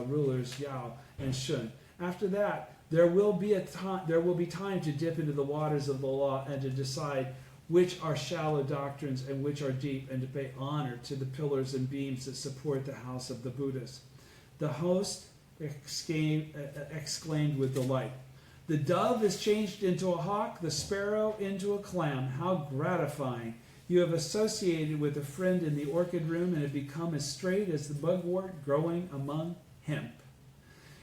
rulers Yao and Shun. After that, there will be time to dip into the waters of the law and to decide which are shallow doctrines and which are deep, and to pay honor to the pillars and beams that support the house of the Buddhas. The host exclaimed with delight, the dove is changed into a hawk, the sparrow into a clam. How gratifying! You have associated with a friend in the orchid room and have become as straight as the mugwort growing among hemp.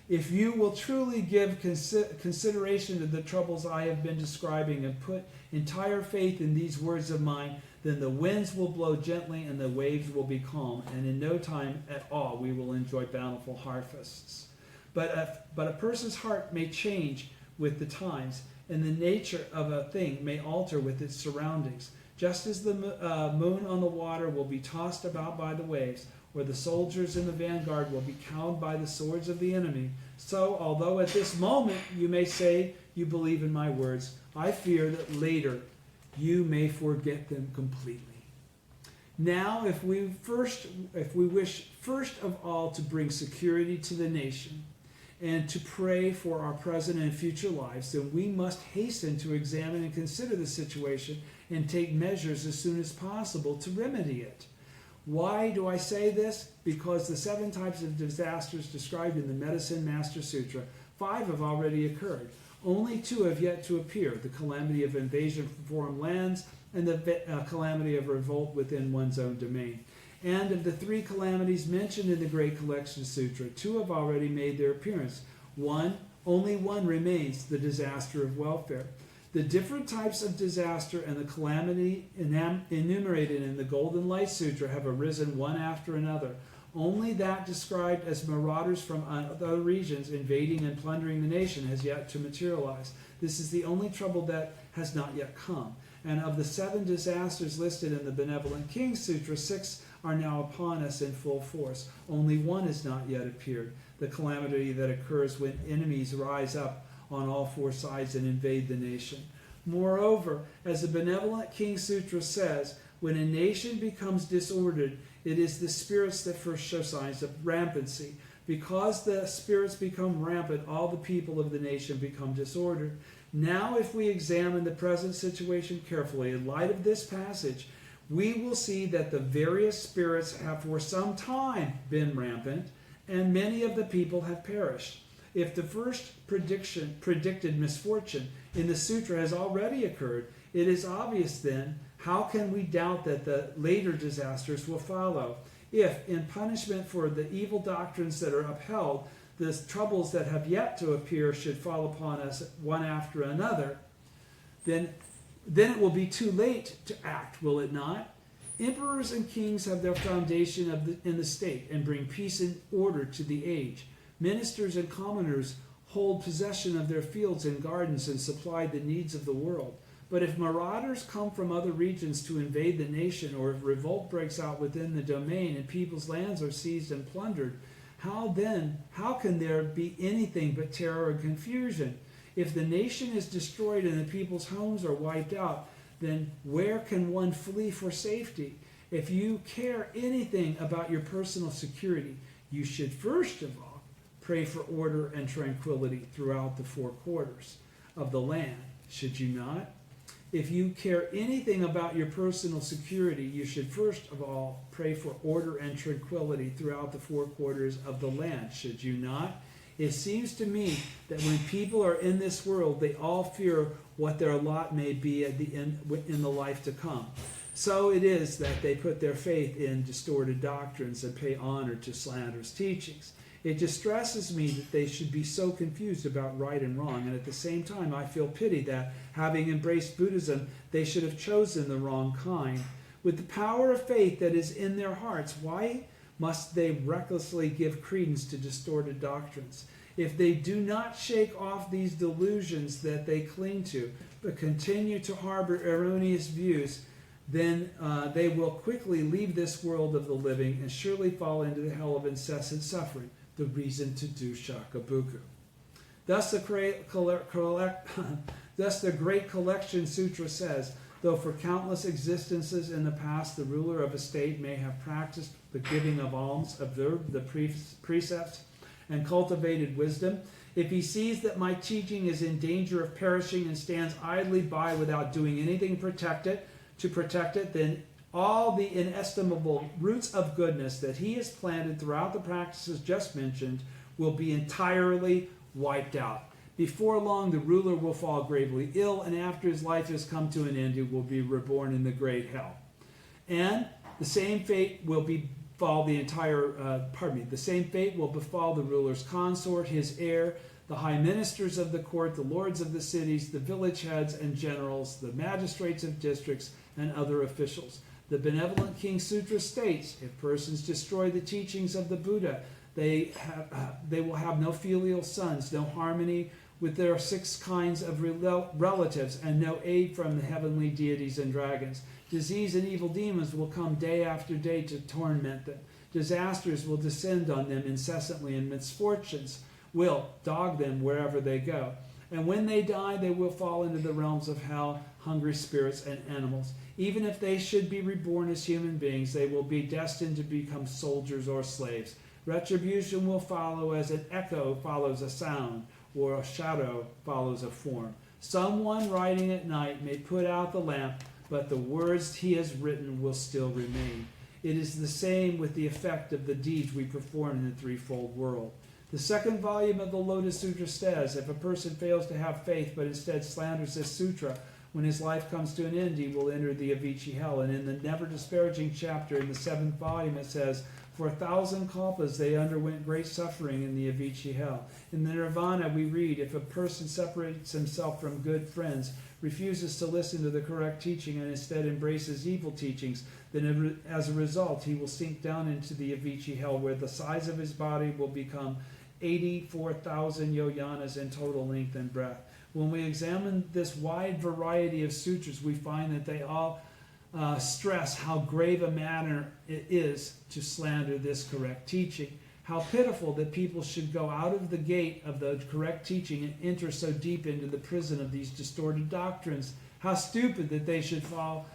If you will truly give consideration to the troubles I have been describing and put entire faith in these words of mine, then the winds will blow gently and the waves will be calm, and in no time at all we will enjoy bountiful harvests. But a person's heart may change with the times, and the nature of a thing may alter with its surroundings. Just as the moon on the water will be tossed about by the waves, or the soldiers in the vanguard will be cowed by the swords of the enemy, so, although at this moment you may say you believe in my words, I fear that later you may forget them completely. Now, if we wish first of all to bring security to the nation and to pray for our present and future lives, then we must hasten to examine and consider the situation and take measures as soon as possible to remedy it. Why do I say this? Because the 7 types of disasters described in the Medicine Master Sutra, 5 have already occurred. Only 2 have yet to appear, the calamity of invasion from foreign lands and the calamity of revolt within one's own domain. And of the 3 calamities mentioned in the Great Collection Sutra, 2 have already made their appearance. Only one remains, the disaster of welfare. The different types of disaster and the calamity enumerated in the Golden Light Sutra have arisen one after another. Only that described as marauders from other regions invading and plundering the nation has yet to materialize. This is the only trouble that has not yet come. And of the 7 disasters listed in the Benevolent King Sutra, 6 are now upon us in full force. Only 1 has not yet appeared, the calamity that occurs when enemies rise up on all 4 sides and invade the nation. Moreover, as the Benevolent King Sutra says, when a nation becomes disordered, it is the spirits that first show signs of rampancy. Because the spirits become rampant, all the people of the nation become disordered. Now, if we examine the present situation carefully in light of this passage, we will see that the various spirits have for some time been rampant, and many of the people have perished. If the first predicted misfortune in the sutra has already occurred, it is obvious then, how can we doubt that the later disasters will follow? If, in punishment for the evil doctrines that are upheld, the troubles that have yet to appear should fall upon us one after another, then it will be too late to act, will it not? Emperors and kings have their foundation in the state and bring peace and order to the age. Ministers and commoners hold possession of their fields and gardens and supply the needs of the world. But if marauders come from other regions to invade the nation, or if revolt breaks out within the domain and people's lands are seized and plundered, how can there be anything but terror and confusion? If the nation is destroyed and the people's homes are wiped out, then where can one flee for safety? If you care anything about your personal security, you should first of all pray for order and tranquility throughout the 4 quarters of the land, should you not? If you care anything about your personal security, you should first of all pray for order and tranquility throughout the 4 quarters of the land, should you not? It seems to me that when people are in this world, they all fear what their lot may be at the end, in the life to come. So it is that they put their faith in distorted doctrines and pay honor to slanderous teachings. It distresses me that they should be so confused about right and wrong, and at the same time I feel pity that, having embraced Buddhism, they should have chosen the wrong kind. With the power of faith that is in their hearts, why must they recklessly give credence to distorted doctrines? If they do not shake off these delusions that they cling to, but continue to harbor erroneous views, then they will quickly leave this world of the living and surely fall into the hell of incessant suffering, the reason to do shakabuku. Thus the Great Collection Sutra says, though for countless existences in the past the ruler of a state may have practiced the giving of alms, observed the precepts, and cultivated wisdom, if he sees that my teaching is in danger of perishing and stands idly by without doing anything to protect it, then all the inestimable roots of goodness that he has planted throughout the practices just mentioned will be entirely wiped out. Before long, the ruler will fall gravely ill, and after his life has come to an end, he will be reborn in the great hell. And the same fate will befall the same fate will befall the ruler's consort, his heir, the high ministers of the court, the lords of the cities, the village heads and generals, the magistrates of districts, and other officials. The Benevolent King Sutra states, if persons destroy the teachings of the Buddha, they will have no filial sons, no harmony with their 6 kinds of relatives, and no aid from the heavenly deities and dragons. Disease and evil demons will come day after day to torment them. Disasters will descend on them incessantly, and misfortunes will dog them wherever they go. And when they die, they will fall into the realms of hell, hungry spirits and animals. Even if they should be reborn as human beings, they will be destined to become soldiers or slaves. Retribution will follow as an echo follows a sound, or a shadow follows a form. Someone riding at night may put out the lamp, but the words he has written will still remain. It is the same with the effect of the deeds we perform in the threefold world. The second volume of the Lotus Sutra says, if a person fails to have faith but instead slanders this sutra, when his life comes to an end, he will enter the Avicii hell. And in the never disparaging chapter in the 7th volume, it says, for 1,000 kalpas they underwent great suffering in the Avicii hell. In the Nirvana we read, if a person separates himself from good friends, refuses to listen to the correct teaching, and instead embraces evil teachings, then as a result he will sink down into the Avicii hell, where the size of his body will become 84,000 yojanas in total length and breadth. When we examine this wide variety of sutras, we find that they all stress how grave a matter it is to slander this correct teaching. How pitiful that people should go out of the gate of the correct teaching and enter so deep into the prison of these distorted doctrines. How stupid that they should fall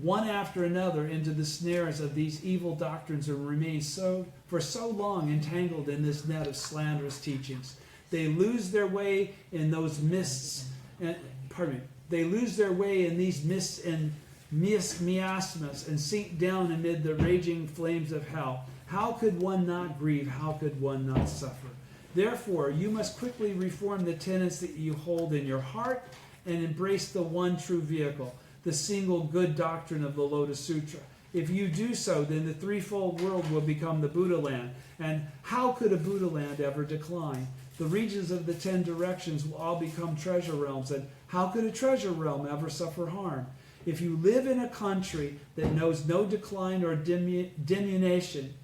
one after another into the snares of these evil doctrines and remain for so long entangled in this net of slanderous teachings. They lose their way in those mists, they lose their way in these mists and miasmas and sink down amid the raging flames of hell. How could one not grieve? How could one not suffer? Therefore, you must quickly reform the tenets that you hold in your heart and embrace the one true vehicle, the single good doctrine of the Lotus Sutra. If you do so, then the threefold world will become the Buddha land. And how could a Buddha land ever decline? The regions of the 10 directions will all become treasure realms. And how could a treasure realm ever suffer harm? If you live in a country that knows no decline or diminution,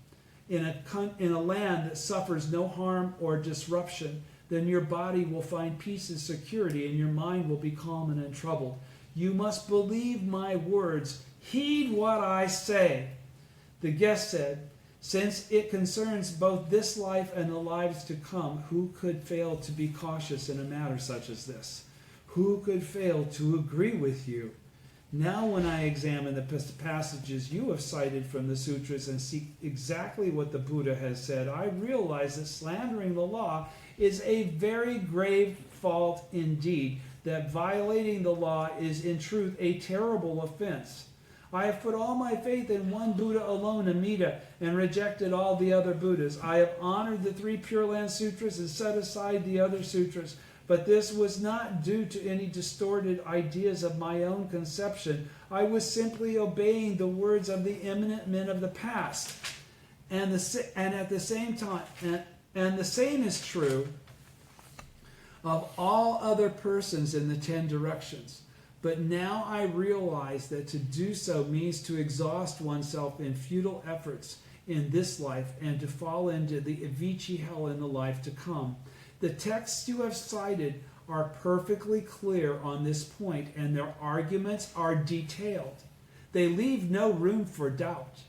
in a land that suffers no harm or disruption, then your body will find peace and security, and your mind will be calm and untroubled. You must believe my words. Heed what I say. The guest said, since it concerns both this life and the lives to come, who could fail to be cautious in a matter such as this? Who could fail to agree with you? Now when I examine the passages you have cited from the sutras and see exactly what the Buddha has said, I realize that slandering the law is a very grave fault indeed, that violating the law is in truth a terrible offense. I have put all my faith in one Buddha alone, Amida, and rejected all the other Buddhas. I have honored the 3 Pure Land Sutras and set aside the other sutras. But this was not due to any distorted ideas of my own conception. I was simply obeying the words of the eminent men of the past. And at the same time, and the same is true of all other persons in the 10 directions. But now I realize that to do so means to exhaust oneself in futile efforts in this life and to fall into the Avicii hell in the life to come. The texts you have cited are perfectly clear on this point, and their arguments are detailed. They leave no room for doubt.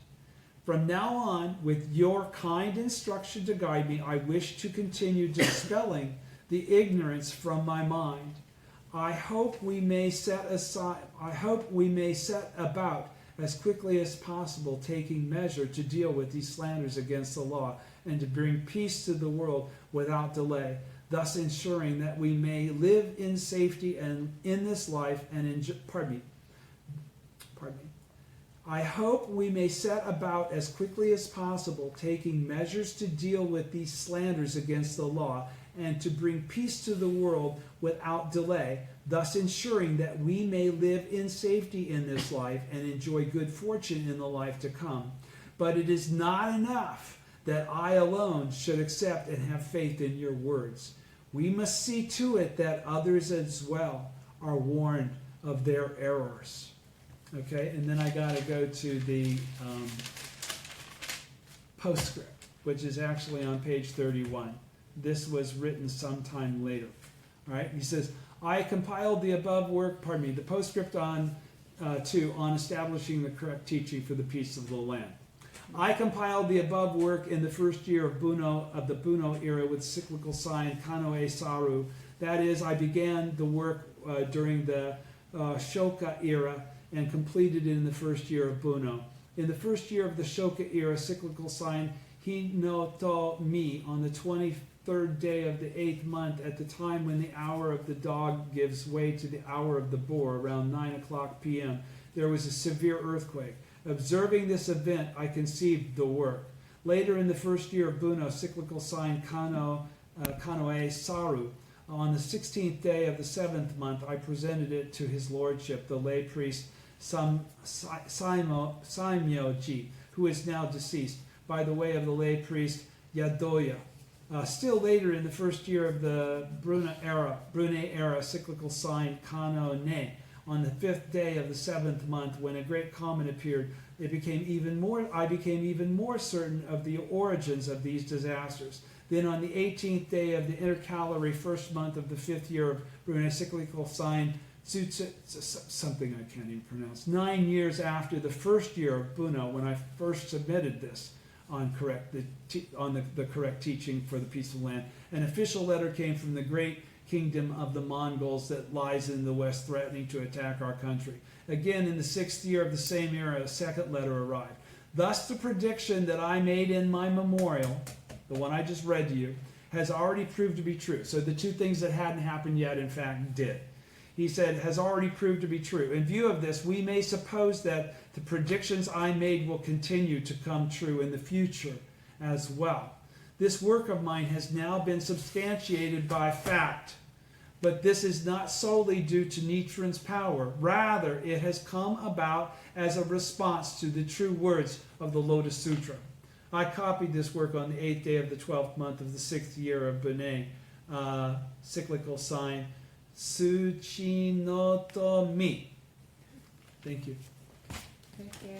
From now on, with your kind instruction to guide me, I wish to continue dispelling the ignorance from my mind. I hope we may set about as quickly as possible taking measure to deal with these slanders against the law and to bring peace to the world without delay, thus ensuring that we may live in safety and in this life and enjoy. I hope we may set about as quickly as possible taking measures to deal with these slanders against the law and to bring peace to the world without delay, thus ensuring that we may live in safety in this life and enjoy good fortune in the life to come. But it is not enough that I alone should accept and have faith in your words. We must see to it that others as well are warned of their errors. Okay, and then I got to go to the postscript, which is actually on page 31. This was written sometime later. All right, he says, I compiled the above work, the postscript on establishing the correct teaching for the peace of the land. I compiled the above work in the first year of the Buno era with cyclical sign Kanoe Saru. That is, I began the work during the Shoka era and completed it in the first year of Buno. In the first year of the Shoka era, cyclical sign Hinoto Mi, on the 23rd day of the 8th month, at the time when the hour of the dog gives way to the hour of the boar, around 9 o'clock p.m., there was a severe earthquake. Observing this event, I conceived the work. Later in the first year of Bunno, cyclical sign Kanoe Saru, on the 16th day of the 7th month, I presented it to his lordship, the lay priest Saimyoji, who is now deceased, by the way of the lay priest Yadoya. Still later in the first year of the Brunei era, cyclical sign Kano Ne, on the 5th day of the 7th month, when a great comet appeared, I became even more certain of the origins of these disasters. Then on the 18th day of the intercalary first month of the 5th year of Brunei, cyclical sign something I can't even pronounce, 9 years after the first year of Bunno, when I first submitted this on the correct teaching for the peaceful land, an official letter came from the great kingdom of the Mongols that lies in the west, threatening to attack our country. Again, in the 6th year of the same era, a second letter arrived. Thus the prediction that I made in my memorial, the one I just read to you, has already proved to be true. So the two things that hadn't happened yet, in fact, did. He said, has already proved to be true. In view of this, we may suppose that the predictions I made will continue to come true in the future as well. This work of mine has now been substantiated by fact, but this is not solely due to Nichiren's power. Rather, it has come about as a response to the true words of the Lotus Sutra. I copied this work on the 8th day of the 12th month of the 6th year of Bunei, cyclical sign Tsuchinotomi. Thank you. Thank you.